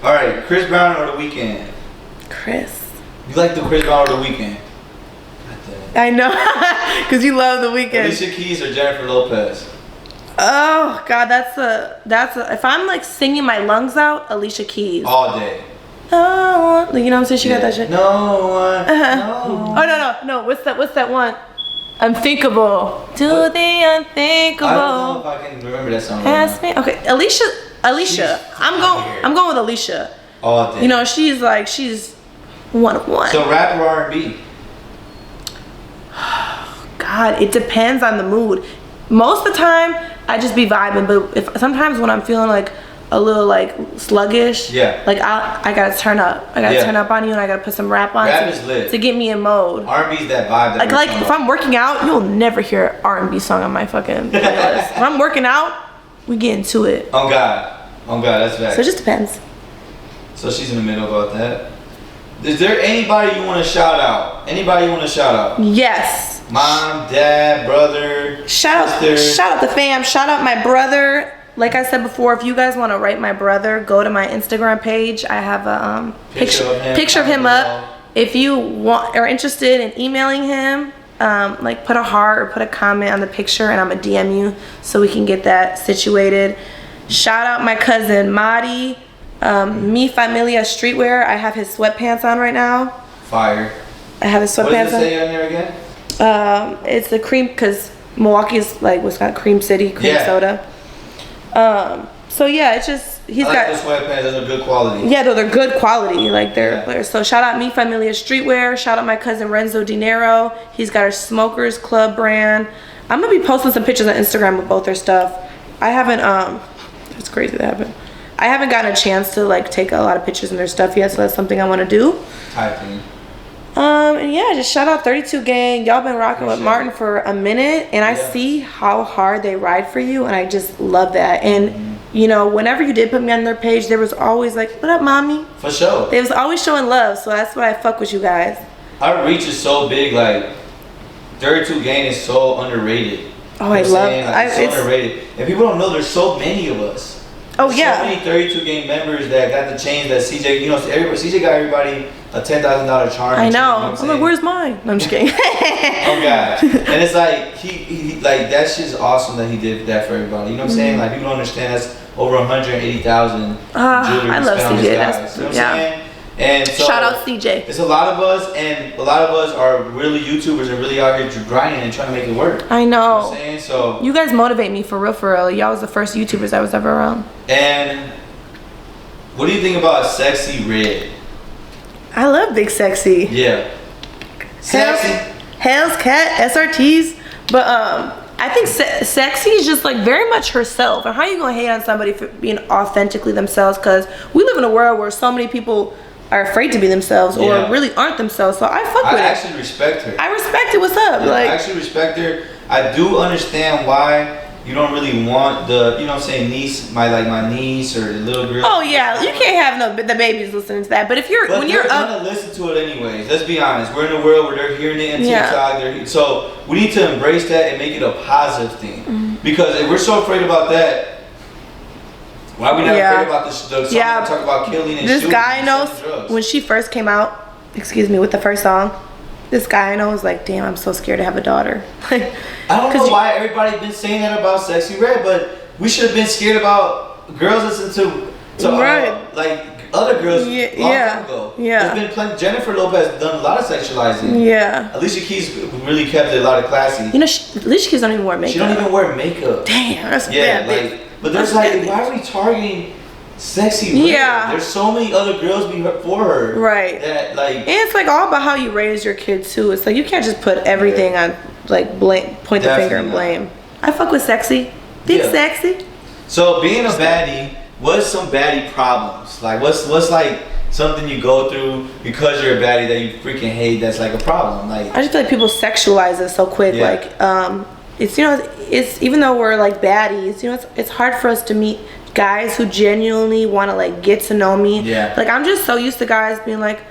All right, Chris Brown or The Weeknd? Chris. You like the Chris Brown or The Weeknd? I know, because you love The Weeknd. Alicia Keys or Jennifer Lopez? Oh God, that's a. If I'm like singing my lungs out, Alicia Keys. All day. Oh, you know what I'm saying? She got that shit. No one. No. Oh no. What's that one? Unthinkable. Do the unthinkable. I don't know if I can remember that song. Ask me. Okay, Alicia. I'm going with Alicia. All day. You know, she's one of one. So rap or R&B? God, it depends on the mood. Most of the time, I just be vibing. But sometimes when I'm feeling like a little like sluggish, like I gotta turn up. I gotta turn up on you, and I gotta put some rap on to get me in mode. R&B's that vibe. That like if I'm working out, you'll never hear an R&B song on my fucking playlist. If I'm working out, we get into it. Oh God, that's fact. So it just depends. So she's in the middle about that. Is there anybody you want to shout out? Yes. Mom, dad, brother, shout out the fam. Shout out my brother. Like I said before, if you guys want to write my brother, go to my Instagram page. I have a picture of him up. If you are interested in emailing him, like put a heart or put a comment on the picture, and I'm gonna DM you so we can get that situated. Shout out my cousin Marty. Mi Familia streetwear. I have his sweatpants on right now. Fire. I have his sweatpants on. What does it say on there again? It's the cream, because Milwaukee is like what's got cream city, cream soda. So yeah, it's just he's got the sweatpants. Those are good quality. Yeah, they're good quality. Like they're so shout out Mi Familia streetwear. Shout out my cousin Renzo Dinero. He's got a Smokers Club brand. I'm gonna be posting some pictures on Instagram of both their stuff. I haven't it's crazy that happened. I haven't gotten a chance to like take a lot of pictures in their stuff yet, so that's something I want to do. And yeah, just shout out 32 Gang. Y'all been rocking with Martin for a minute, and I see how hard they ride for you, and I just love that. And you know, whenever you did put me on their page, there was always like, "What up, mommy?" For sure. They was always showing love, so that's why I fuck with you guys. Our reach is so big. Like 32 Gang is so underrated. Oh, I love it. Like, it's so underrated, and people don't know there's so many of us. Oh yeah. So many 32 Gang members that got the chains that CJ, you know, CJ got everybody a $10,000 charm. I know. You know I'm like, where's mine? No, I'm just kidding. Oh God. And it's like he like that shit's awesome that he did that for everybody. You know what I'm saying? Like people don't understand that's over 180,000 jewelry. I love CJ. You know what I'm saying? And so shout out CJ. It's a lot of us, and a lot of us are really YouTubers and really out here grinding and trying to make it work. I know. You know what I'm saying? So you guys motivate me for real. Y'all was the first YouTubers I was ever around. And what do you think about Sexy Red? I love Big Sexy. Yeah. Sexy. Hell's Cat, SRTs. But I think sexy is just like very much herself. And how you gonna hate on somebody for being authentically themselves? Because we live in a world where so many people are afraid to be themselves or really aren't themselves. So I fuck with it. I actually respect her. I respect it. What's up? Yeah, like, I actually respect her. I do understand why you don't really want the, you know what I'm saying, niece, my niece or the little girl. Oh yeah, you can't have the babies listening to that. But if you're when you're gonna listen to it anyways. Let's be honest. We're in a world where they're hearing it in TikTok. So we need to embrace that and make it a positive thing. Because if we're so afraid about that, why are we not afraid about this? Talk about killing and this shooting. Guy knows when she first came out. Excuse me, with the first song. This guy I know was like, damn, I'm so scared to have a daughter. I don't know why everybody been saying that about Sexy Red, but we should have been scared about girls listening to like other girls long time ago. Yeah. There's been plenty. Jennifer Lopez done a lot of sexualizing. Yeah. Alicia Keys really kept it a lot of classy. You know, Alicia Keys don't even wear makeup. She don't even wear makeup. Damn, that's bad. But there's like, why are we targeting Sexy Red? Yeah. There's so many other girls before her. Right. That like. And it's like all about how you raise your kids too. It's like you can't just put everything on like point the finger and blame. I fuck with Sexy. Big Sexy. So being a baddie, what's some baddie problems? Like what's like something you go through because you're a baddie that you freaking hate that's like a problem? Like I just feel like people sexualize it so quick. Like it's, you know, it's even though we're like baddies, you know, it's hard for us to meet guys who genuinely want to like get to know me. Yeah. Like I'm just so used to guys being like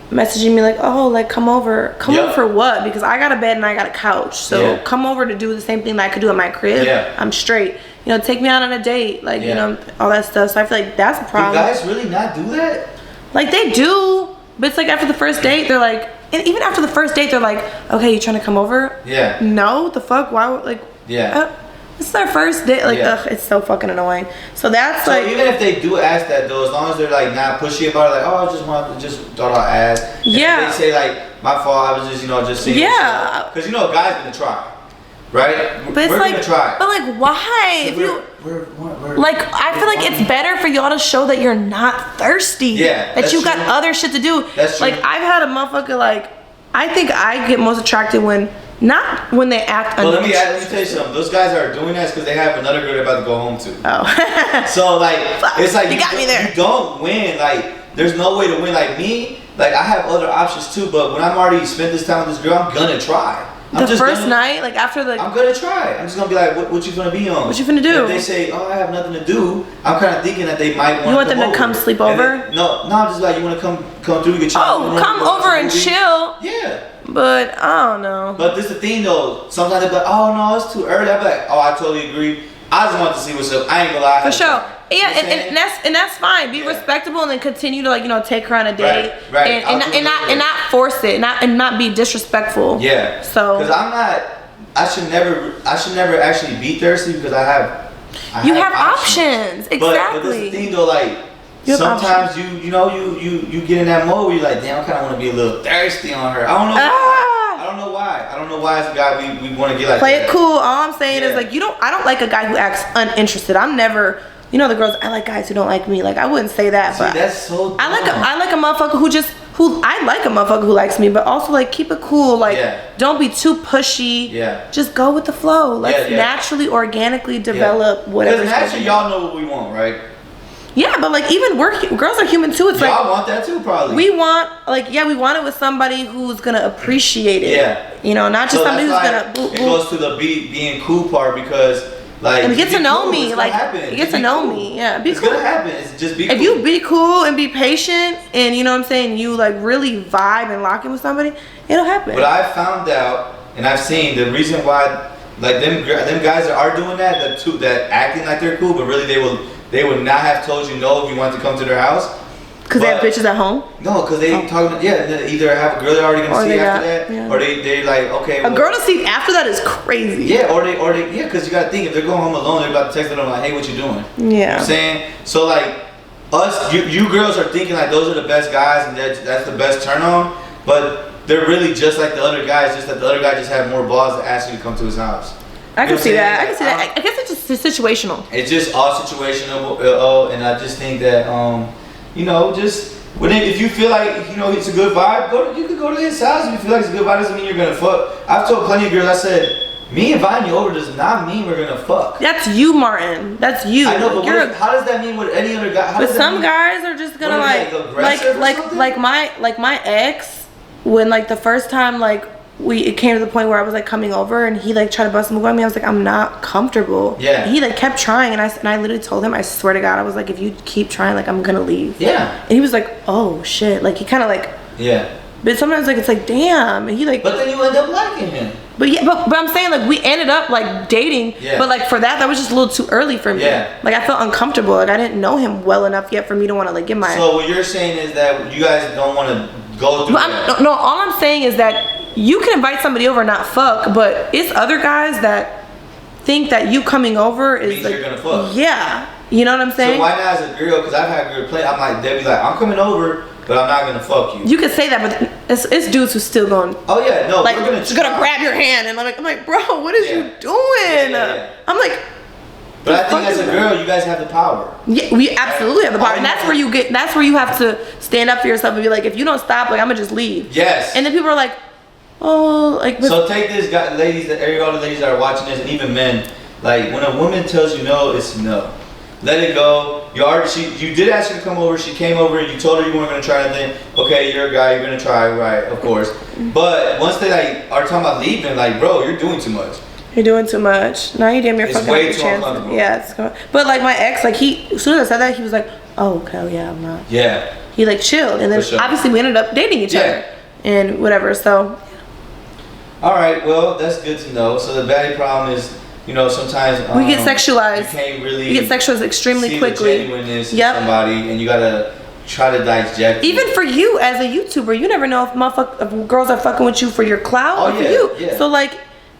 messaging me like, oh, like come over for what? Because I got a bed and I got a couch, so come over to do the same thing that I could do at my crib. I'm straight. You know, take me out on a date, like you know, all that stuff. So I feel like that's a problem. Do guys really not do that? Like they do, but it's like after the first date, they're like, and even after the first date, they're like, okay, you trying to come over? Yeah. No, the fuck? Why would like? Yeah. This is our first date. Like, ugh, it's so fucking annoying. So that's like. So even if they do ask that though, as long as they're like not pushy about it, like, oh, I just thought I'd ask. Yeah. If they say like, my fault, I was just, you know, just seeing. Yeah. Because you know, a guy's gonna try, right? But we're gonna try. But like, why? If you. Like, I feel like it's better for y'all to show that you're not thirsty. Yeah. That you got other shit to do. That's true. Like, I've had a motherfucker like, I think I get most attracted when. Not when they act. Well, let me tell you something. Those guys are doing that because they have another girl they're about to go home to. Oh. So like, it's like you don't win. Like, there's no way to win. Like me, like I have other options too. But when I'm already spent this time with this girl, I'm gonna try. The first night, like after the. I'm gonna try. I'm just gonna be like, what you gonna be on? What you finna do? If they say, oh, I have nothing to do, I'm kind of thinking that they might want. You want them to come sleep over? No, I'm just like, you want to come through? You can try. Oh, come over and chill. Yeah. But I don't know. But this is the thing though. Sometimes they're like, oh no, it's too early. I'm like, oh, I totally agree. I just want to see what's up. I ain't gonna lie. For sure. Yeah, and that's fine. Be respectable and then continue to like, you know, take her on a date. Right. And not force it. And not be disrespectful. Yeah. So. Because I should never actually be thirsty because I have options. Exactly. But this is the thing though, like. Sometimes you get in that mode where you're like, damn, I kind of want to be a little thirsty on her. I don't know why. I don't know why as a guy we want to get like play it cool. All I'm saying is like I don't like a guy who acts uninterested. I'm never, you know, the girls, I like guys who don't like me. Like I wouldn't say that, but that's so dumb. I like a motherfucker I like a motherfucker who likes me, but also like keep it cool. Like don't be too pushy. Yeah. Just go with the flow. Let's naturally, organically develop whatever. Because naturally y'all know what we want, right? Yeah, but like even girls are human too. It's like y'all want that too, probably. We want we want it with somebody who's gonna appreciate it. Yeah, you know, not just somebody who's gonna. It goes to the being cool part because like and get to know me, like get to know me. Yeah, it's gonna happen. It's just be cool. If you be cool and be patient, and you know what I'm saying, you like really vibe and lock in with somebody, it'll happen. But I found out and I've seen the reason why like them guys that are doing that acting like they're cool, but really they would not have told you no if you wanted to come to their house. Because they have bitches at home? No, because they talking, either have a girl they're already going to see after that, or they like, okay. A girl to see after that is crazy. Yeah, or they because you got to think, if they're going home alone, they're about to text them like, hey, what you doing? Yeah. You know what I'm saying? So like, you girls are thinking like those are the best guys and that's the best turn on, but they're really just like the other guys, just that the other guy just had more balls to ask you to come to his house. I can see that. I guess it's just situational. It's just all situational, and I just think that, you know, just if you feel like you know it's a good vibe, you can go to his house. If you feel like it's a good vibe, doesn't mean you're gonna fuck. I've told plenty of girls. I said, Me inviting you over does not mean we're gonna fuck. That's you, Martin. That's you. I know, but how does that mean with any other guy? But some guys are just gonna like my ex, when like the first time like it came to the point where I was like coming over and he like tried to bust a move on me. I was like, I'm not comfortable. Yeah. And he like kept trying, and I literally told him, I swear to God, I was like, if you keep trying, like I'm gonna leave. Yeah. And he was like, oh shit, like he kind of like. Yeah. But sometimes like it's like damn, and he like. But then you end up liking him. But yeah, but I'm saying like we ended up like dating. Yeah. But like for that was just a little too early for me. Yeah. Like I felt uncomfortable. Like I didn't know him well enough yet for me to want to like get my. So what you're saying is that you guys don't want to go through that. No, all I'm saying is that you can invite somebody over and not fuck, but it's other guys that think that you coming over is means like, you're gonna fuck. Yeah. You know what I'm saying? So why not as a girl? Because I've had girls play. I'm like, they'll be like, I'm coming over, but I'm not gonna fuck you. You could say that, but it's dudes who still going. Oh yeah, no, like, we're gonna grab your hand, and I'm like, bro, what is you doing? Yeah. I'm like. But I think as a girl, you guys have the power. Yeah, we absolutely have the power, and that's where you get. That's where you have to stand up for yourself and be like, if you don't stop, like I'm gonna just leave. Yes. And then people are like, oh, like. So take this, guy, ladies, all the ladies that are watching this, and even men. Like when a woman tells you no, it's no. Let it go. You did ask her to come over. She came over, and you told her you weren't gonna try anything. Okay, you're a guy. You're gonna try, right? Of course. But once they like are talking about leaving, like, bro, you're doing too much. You're doing too much. Now you damn near fucking way up too your chance. uncomfortable. Yeah, but like my ex, like as soon as I said that, he was like, oh, okay, yeah, I'm not. Yeah. He like chilled, and then obviously we ended up dating each other, and whatever. So. All right. Well, that's good to know. So the baddie problem is, you know, sometimes we get sexualized. You can't really. We get sexualized extremely see quickly. The genuineness of somebody, and you gotta try to digest. Even for you as a YouTuber, you never know if girls are fucking with you for your clout or for you. Yeah. So like.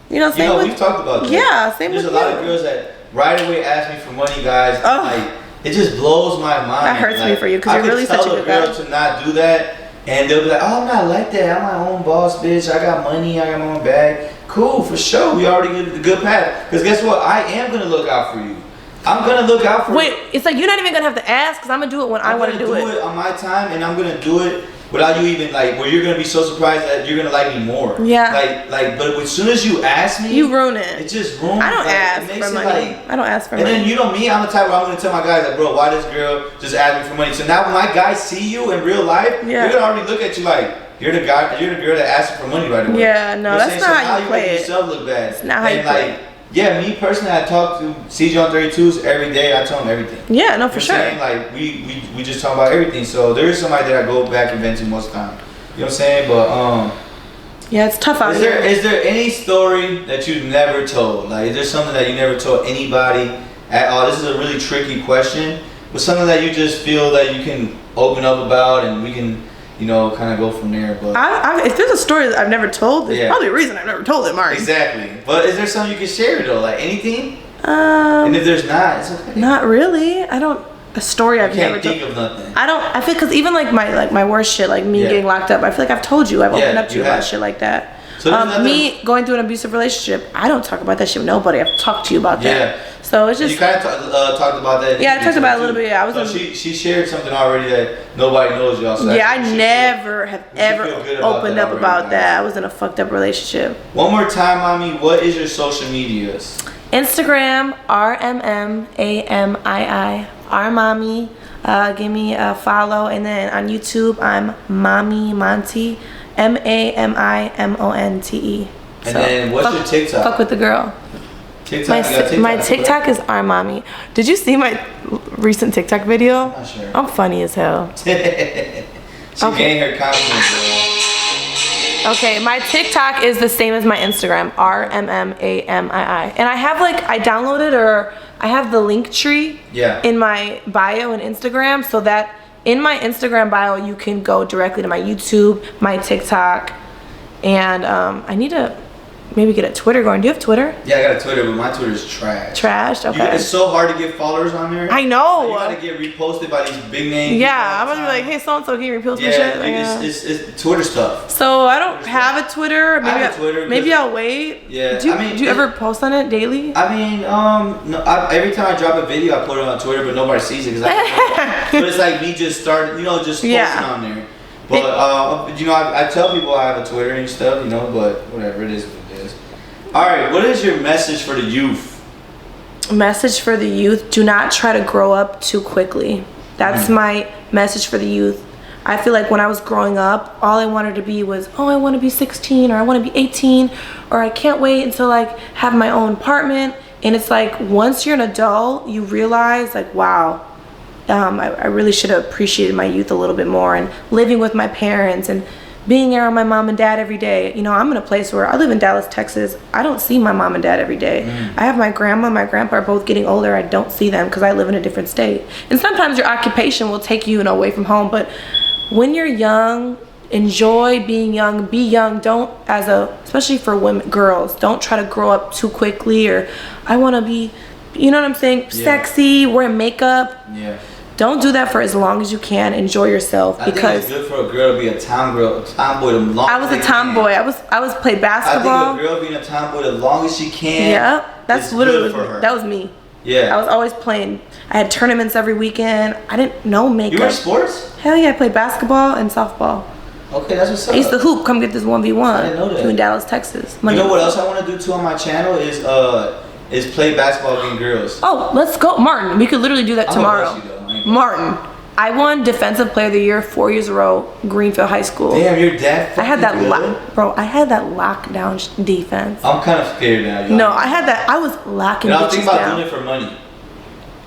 You know, we've talked about that. Yeah, same There's with a lot of girls that right away ask me for money, guys. Oh. Like, it just blows my mind. That hurts me for you because you're really such a good guy. I could tell a girl to not do that, and they'll be like, "Oh, I'm not like that. I'm my own boss, bitch. I got money. I got my own bag. Cool, for sure. We already get the good path. Because guess what? I am gonna look out for you. I'm gonna look out for you. Wait, it's like you're not even gonna have to ask because I'm gonna do it when I want to do it. I'm gonna do it on my time, and I'm gonna do it without you even like. Where you're gonna be so surprised that you're gonna like me more. Yeah. But as soon as you ask me, you ruin it. It just ruins. I don't ask for money. I don't ask for money. And then you know me, I'm the type where I'm gonna tell my guys like, bro, why this girl just asked me for money? So now when my guys see you in real life, they're gonna already look at you like. You're the girl that asked for money right away. Yeah, no, that's not how you play it. Yourself look bad. It's not how you play it. Yeah, me personally, I talk to CJ on 32s every day. I tell him everything. Yeah, no, for sure. Like we just talk about everything. So there is somebody that I go back and vent to most of the time. You know what I'm saying? But yeah, it's tough out here. Is there any story that you've never told? Like, is there something that you never told anybody at all? This is a really tricky question, but something that you just feel that you can open up about, and we can. You know, kind of go from there. But if there's a story that I've never told, there's probably a reason I've never told it, Mark. Exactly. But is there something you can share though? Like anything? And if there's not, it's okay. Not really. I don't. A story I've never told. You can't think of nothing. I don't. I feel because even like my worst shit, like me getting locked up. I feel like I've told you. I've opened up to you about shit like that. So me going through an abusive relationship, I don't talk about that shit with nobody. I've talked to you about that. So it's just. You kind of talked about that. Yeah, I talked about it a little bit. Yeah, I was. She shared something already that nobody knows, y'all. So yeah, I never have ever opened up about that. I was in a fucked up relationship. One more time, Mommy. What is your social medias? Instagram RMMAMII Mami. Give me a follow, and then on YouTube I'm Mami Monty. MAMIMONTE. And then what's your TikTok? Fuck with the girl. TikTok. My TikTok is our mommy. Did you see my recent TikTok video? I'm not sure. I'm funny as hell. She gained her confidence, girl. Okay, my TikTok is the same as my Instagram, RMMAMII. And I have I downloaded I have the link tree in my bio and Instagram, so that in my Instagram bio, you can go directly to my YouTube, my TikTok, and I need to maybe get a Twitter going. Do you have Twitter? Yeah, I got a Twitter, but my Twitter is trash. Trashed? Okay. It's so hard to get followers on there. I know. You gotta get reposted by these big names. Yeah, I'm gonna be like, hey, so-and-so, can you repost my shit? It's Twitter stuff. So I don't have a Twitter. Maybe I have a Twitter. Maybe I'll wait. Yeah. Do you ever post on it daily? I mean, no, every time I drop a video, I put it on Twitter, but nobody sees it. But it's like me just starting, just posting on there. But, I tell people I have a Twitter and stuff, but whatever, it is what it is. All right, what is your message for the youth? Message for the youth: do not try to grow up too quickly. That's my message for the youth. I feel like when I was growing up, all I wanted to be was, oh, I want to be 16, or I want to be 18, or I can't wait until I have my own apartment. And it's like, once you're an adult, you realize like, wow, I really should have appreciated my youth a little bit more, and living with my parents and being around my mom and dad every day. You know, I'm in a place where I live in Dallas, Texas. I don't see my mom and dad every day. I have my grandma and my grandpa are both getting older. I don't see them because I live in a different state. And sometimes your occupation will take you, away from home. But when you're young, enjoy being young. Be young. Don't, especially for women, girls, don't try to grow up too quickly, or I want to be, you know what I'm saying, sexy, wear makeup. Yeah. Don't do that for as long as you can. Enjoy yourself, because I think it's good for a girl to be a tomboy. I was a tomboy. I was played basketball. I think a girl being a tomboy the longest she can. Yeah, that's literally good for her. That was me. Yeah. I was always playing. I had tournaments every weekend. I didn't know makeup. You were in sports? Hell yeah, I played basketball and softball. Okay, that's what's up. I used to hoop. Come get this 1v1. I didn't know that. In Dallas, Texas. You know what else I want to do too on my channel is play basketball against girls. Oh, let's go, Martin. We could literally do that tomorrow. I'm gonna let you, though. Martin, I won Defensive Player of the Year 4 years in a row, Greenfield High School. Damn, you're that I had that good? bro. I had that lockdown defense. I'm kind of scared now. No, I had that. I was locking bitches down. I was thinking about doing it for money.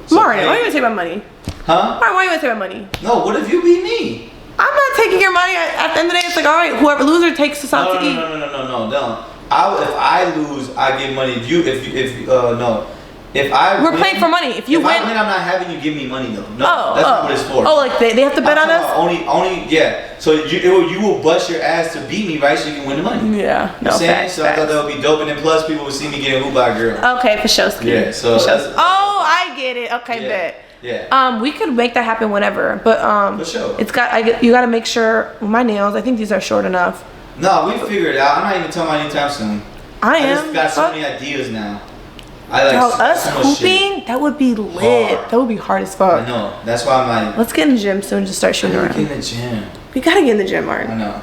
So Martin, why you gonna take my money? Huh? Martin, why you gonna take my money? No, what if you beat me? I'm not taking your money. At the end of the day, it's like, all right, whoever loser takes us out to eat. No. If I lose, I give money. We're playing for money. If you win, I win, I'm not having you give me money though. No, that's not what it's for. Oh, like they have to bet on us? Only, yeah. So you will bust your ass to beat me, right? So you can win the money. Yeah. No, facts. So I thought that would be dope, and then plus people would see me getting hooped by a girl. Okay, for sure. Yeah. So. I get it. Okay, bet. Yeah. We could make that happen whenever, but for sure. You got to make sure my nails. I think these are short enough. No, we figured it out. I'm not even talking about anytime soon. I just got so many ideas now. Us hooping, that would be lit. Hard. That would be hard as fuck. I know. That's why I'm like, let's get in the gym soon and just start shooting around. Get in the gym. We gotta get in the gym, Martin. I know.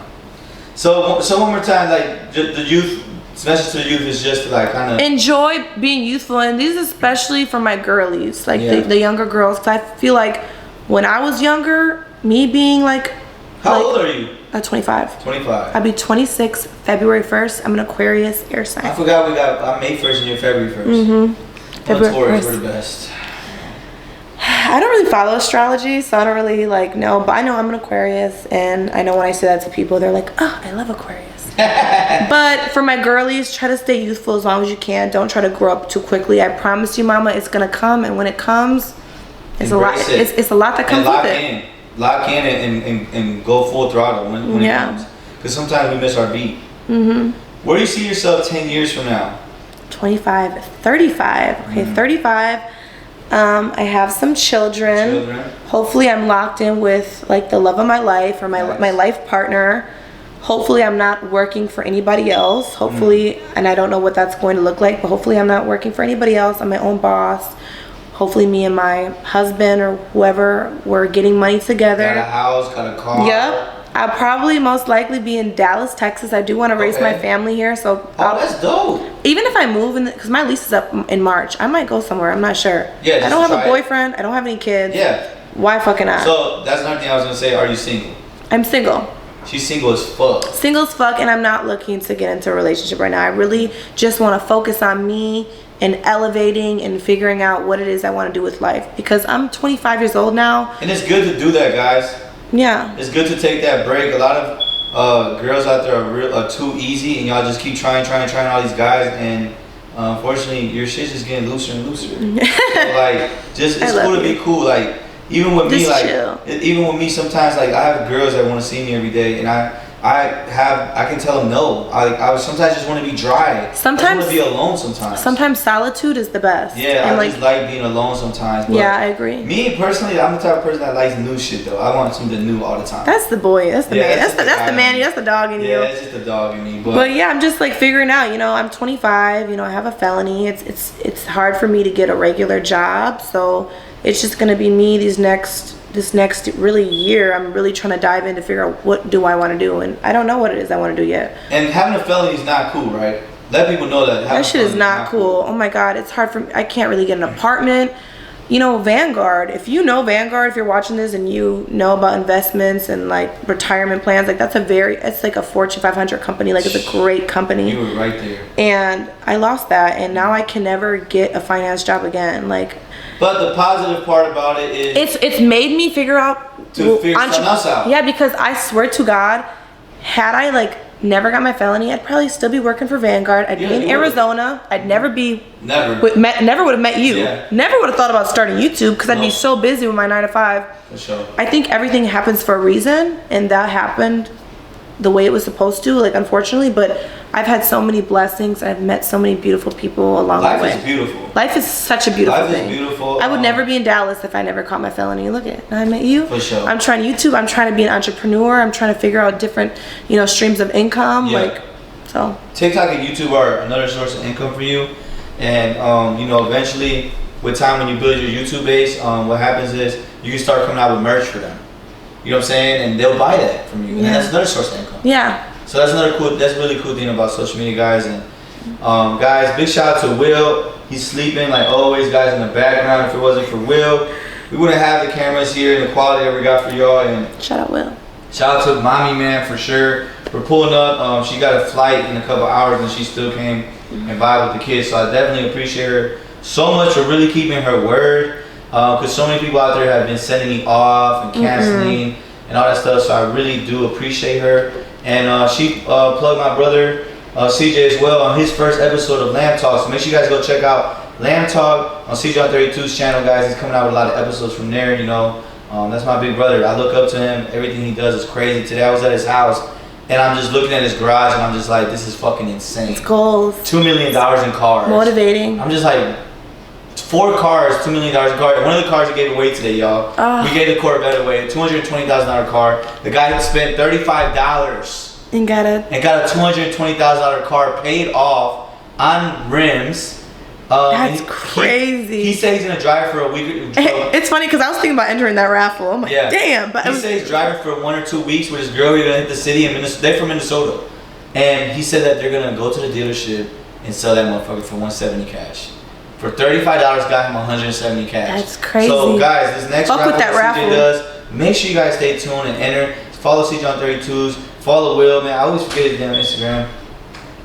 So one more time, like the youth. Message to the youth is just to like kind of enjoy being youthful, and these especially for my girlies, like the younger girls. Cause I feel like when I was younger, me being like, how old are you? 25. 25. I'll be 26 February 1st. I'm an Aquarius air sign. I forgot I'm May 1st and you're February 1st. Mm-hmm. February Taurus, 1st. we're the best. I don't really follow astrology, so I don't really know, but I know I'm an Aquarius, and I know when I say that to people, they're like, oh, I love Aquarius. But for my girlies, try to stay youthful as long as you can. Don't try to grow up too quickly. I promise you, mama, it's gonna come, and when it comes, it's a lot. It's a lot that comes with it. Lock in and go full throttle when it comes. Because sometimes we miss our beat. Where do you see yourself 10 years from now? 25, 35. Okay, 35. I have some children. Hopefully I'm locked in with like the love of my life, or my life partner. Hopefully I'm not working for anybody else. Hopefully, and I don't know what that's going to look like, but hopefully I'm not working for anybody else. I'm my own boss. Hopefully me and my husband or whoever, we're getting money together. Got a house, got a car. Yep. I'll probably most likely be in Dallas, Texas. I do want to raise my family here, so that's dope. Even if I move, because my lease is up in March, I might go somewhere. I'm not sure. Yeah, I don't have a boyfriend. I don't have any kids. Yeah. Why fucking not? So that's another thing I was gonna say. Are you single? I'm single. She's single as fuck. Single as fuck, and I'm not looking to get into a relationship right now. I really just want to focus on me and elevating and figuring out what it is I want to do with life, because I'm 25 years old now. And it's good to do that, guys. Yeah. It's good to take that break. A lot of girls out there are too easy, and y'all just keep trying all these guys, and unfortunately your shit's just getting looser and looser. So, like, just it's cool to be cool. Like, even with me, like, even with me, sometimes, like, I have girls that want to see me every day, and I can tell them no. I sometimes just want to be dry. Sometimes I want to be alone. Sometimes solitude is the best. Yeah, and I just like being alone sometimes. But yeah, I agree. Me personally, I'm the type of person that likes new shit though. I want something new all the time. That's the boy. That's the man. That's the man. That's the dog in you. Yeah, it's just the dog in me. But yeah, I'm just like figuring out. I'm 25. I have a felony. It's hard for me to get a regular job. So it's just gonna be me this next really year. I'm really trying to dive in to figure out what do I want to do, and I don't know what it is I want to do yet. And having a felony is not cool, right? Let people know that. That shit is not cool. Oh my God, it's hard for me. I can't really get an apartment. You know, Vanguard, if you know Vanguard, if you're watching this and you know about investments and like retirement plans, like that's it's like a Fortune 500 company. Like it's a great company. You were right there. And I lost that, and now I can never get a finance job again. Like, but the positive part about it is it's made me figure out to figure something else out. Yeah, because I swear to God, had I like never got my felony, I'd probably still be working for Vanguard. I'd be in Arizona. I'd never be never would have met you. Yeah. Never would have thought about starting YouTube because I'd be so busy with my 9 to 5. For sure. I think everything happens for a reason, and that happened the way it was supposed to, like, unfortunately. But I've had so many blessings. I've met so many beautiful people along the way. Life is beautiful. Life is such a beautiful thing. Life is beautiful. I would never be in Dallas if I never caught my felony. Look at it. I met you. For sure. I'm trying YouTube. I'm trying to be an entrepreneur. I'm trying to figure out different, you know, streams of income. Yeah. Like, so. TikTok and YouTube are another source of income for you. And, you know, eventually, with time when you build your YouTube base, what happens is you can start coming out with merch for them. You know what I'm saying? And they'll buy that from you. And that's another source of income. Yeah. So that's really cool thing about social media, guys. And guys, big shout out to Will. He's sleeping like always, guys, in the background. If it wasn't for Will, we wouldn't have the cameras here and the quality that we got for y'all. And shout out Will. Shout out to Mami, man, for sure. We're pulling up. She got a flight in a couple hours and she still came and vibed with the kids. So I definitely appreciate her so much for really keeping her word. Because so many people out there have been sending me off and canceling and all that stuff. So I really do appreciate her. And she plugged my brother CJ as well on his first episode of Lamb Talk. So make sure you guys go check out Lamb Talk on CJ on 32's channel, guys. He's coming out with a lot of episodes from there, you know. That's my big brother. I look up to him. Everything he does is crazy. Today I was at his house and I'm just looking at his garage and I'm just like, this is fucking insane. It's goals. $2 million in cars. Motivating. I'm just like, 4 cars, $2 million in cars. One of the cars we gave away today, y'all. We gave the Corvette away, a $220,000 car. The guy spent $35 and got a $220,000 car paid off on rims. That's crazy. He said he's gonna drive for a week. It's funny because I was thinking about entering that raffle. I'm like, damn. But he said he's driving for 1 or 2 weeks with his girl. We're gonna hit the city in Minnesota. They're from Minnesota, and he said that they're gonna go to the dealership and sell that motherfucker for $170 cash. For $35, got him $170 cash. That's crazy. So guys, this next raffle that CJ does, make sure you guys stay tuned and enter. Follow CJ on 32s. Follow Will, man. I always forget his damn Instagram.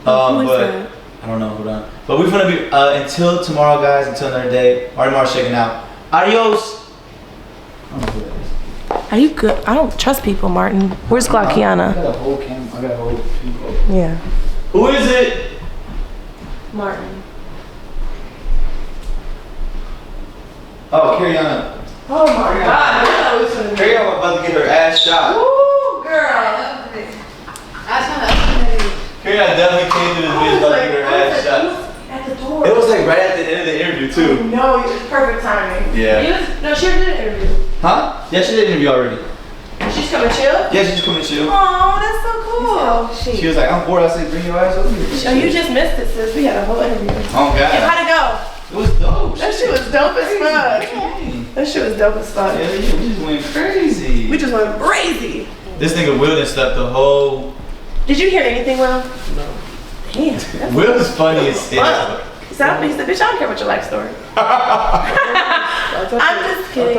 But I don't know. Hold on. But we're gonna be until tomorrow, guys. Until another day. MARTYMAR checking out. Adios. I don't know who that is. Are you good? I don't trust people, Martin. Where's Glockiana? I got a whole cam. I got a whole people. Yeah. Who is it? Martin. Oh, carry on. Oh my God. Carry on about to get her ass shot. Woo, girl. Carry on definitely came to this bitch about to get her ass shot. At the door. It was like right at the end of the interview too. No, it was perfect timing. Yeah. No, she did an interview. Huh? Yeah, she did an interview already. She's coming chill? Yeah, she's coming chill. Oh, that's so cool. She was like, I'm bored. I said, bring your ass over here. Oh, you just missed it, sis. We had a whole interview. Oh, God. And how'd it go? It was dope. That shit was dope as fuck. That shit was dope as fuck. Yeah, we just went crazy. We just went crazy. This nigga Will done slept the whole... Did you hear anything, Will? No. Damn. Will's funny as hell. He said, bitch, I don't care about your life story. I'm just kidding.